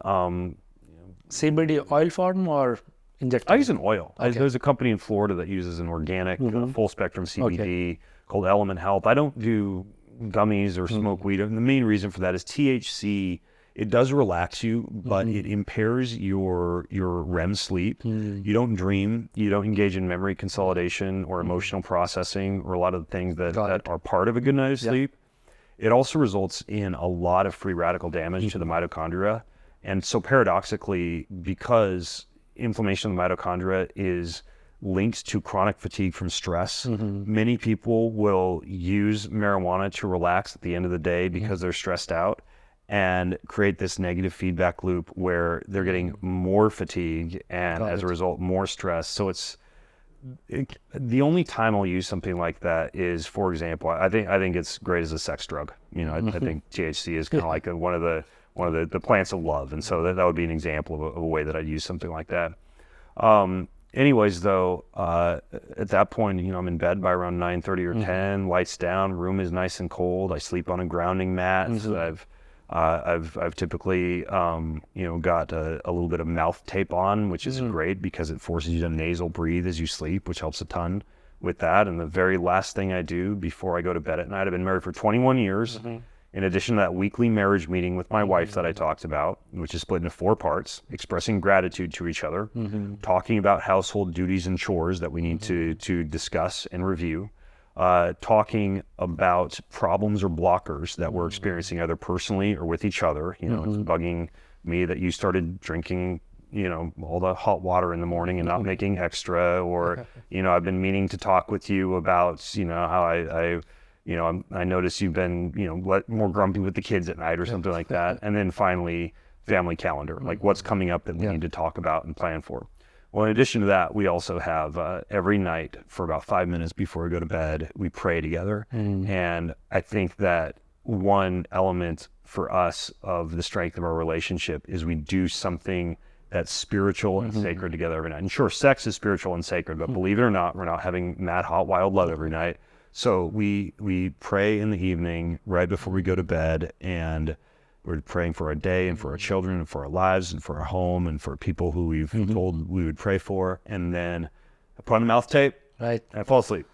CBD oil form or injectable? I use an oil. Okay. There's a company in Florida that uses an organic full spectrum CBD called Element Health. I don't do gummies or smoke weed. And the main reason for that is THC. It does relax you, but it impairs your REM sleep. You don't dream. You don't engage in memory consolidation or emotional processing or a lot of the things that are part of a good night of sleep. It also results in a lot of free radical damage to the mitochondria. And so paradoxically, because inflammation of the mitochondria is linked to chronic fatigue from stress, many people will use marijuana to relax at the end of the day because they're stressed out, and create this negative feedback loop where they're getting more fatigue and as a result more stress. So the only time I'll use something like that is, for example, I think it's great as a sex drug. I think THC is kind of like one of the plants of love, and so that would be an example of a way that I'd use something like that. Anyways, though, at that point, I'm in bed by around 9:30 or 10. Lights down, room is nice and cold. I sleep on a grounding mat. So I've typically got a little bit of mouth tape on, which is great because it forces you to nasal breathe as you sleep, which helps a ton with that. And the very last thing I do before I go to bed at night, I've been married for 21 years. In addition to that weekly marriage meeting with my wife that I talked about, which is split into 4 parts: expressing gratitude to each other, talking about household duties and chores that we need to discuss and review, talking about problems or blockers that we're experiencing either personally or with each other. It's bugging me that you started drinking all the hot water in the morning and not making extra, or I've been meaning to talk with you about how I notice you've been more grumpy with the kids at night or something like that. And then finally, family calendar, like what's coming up that we need to talk about and plan for. Well, in addition to that, we also have every night for about 5 minutes before we go to bed, we pray together. And I think that one element for us of the strength of our relationship is we do something that's spiritual and sacred together every night. And sure, sex is spiritual and sacred, but believe it or not, we're not having mad, hot, wild love every night. So we pray in the evening right before we go to bed, and we're praying for our day and for our children and for our lives and for our home and for people who we've told we would pray for. And then I put on the mouth tape, and I fall asleep.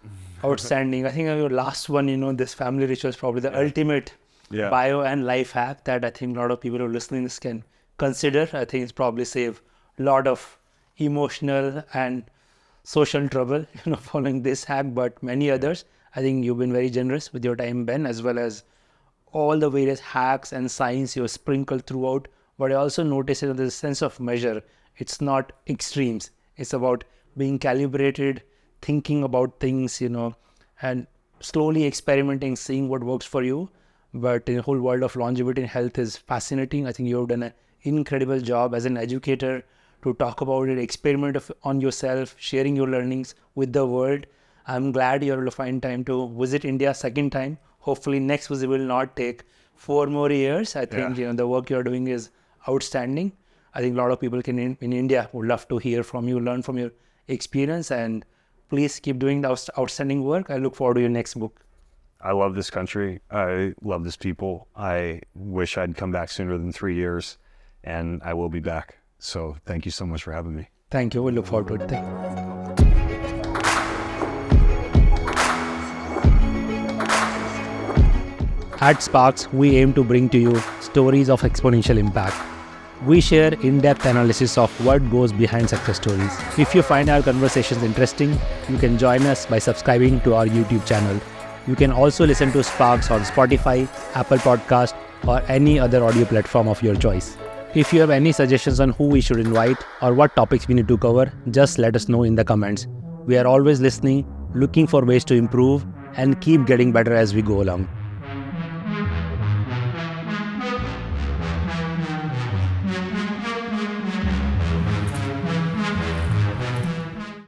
Outstanding. I think your last one, this family ritual is probably the ultimate bio and life hack that I think a lot of people who are listening to this can consider. I think it's probably save a lot of emotional and social trouble, following this hack, but many others. I think you've been very generous with your time, Ben, as well as all the various hacks and science you've sprinkled throughout. But I also noticed there's a sense of measure. It's not extremes. It's about being calibrated, thinking about things, and slowly experimenting, seeing what works for you. But in the whole world of longevity and health is fascinating. I think you've done an incredible job as an educator to talk about it, experiment on yourself, sharing your learnings with the world. I'm glad you're able to find time to visit India second time. Hopefully next visit will not take 4 more years. I think the work you're doing is outstanding. I think a lot of people in India would love to hear from you, learn from your experience, and please keep doing the outstanding work. I look forward to your next book. I love this country. I love this people. I wish I'd come back sooner than 3 years, and I will be back. So thank you so much for having me. Thank you. We look forward to it. Thank you. At SparX, we aim to bring to you stories of exponential impact. We share in-depth analysis of what goes behind success stories. If you find our conversations interesting, you can join us by subscribing to our YouTube channel. You can also listen to SparX on Spotify, Apple Podcast, or any other audio platform of your choice. If you have any suggestions on who we should invite or what topics we need to cover, just let us know in the comments. We are always listening, looking for ways to improve, and keep getting better as we go along.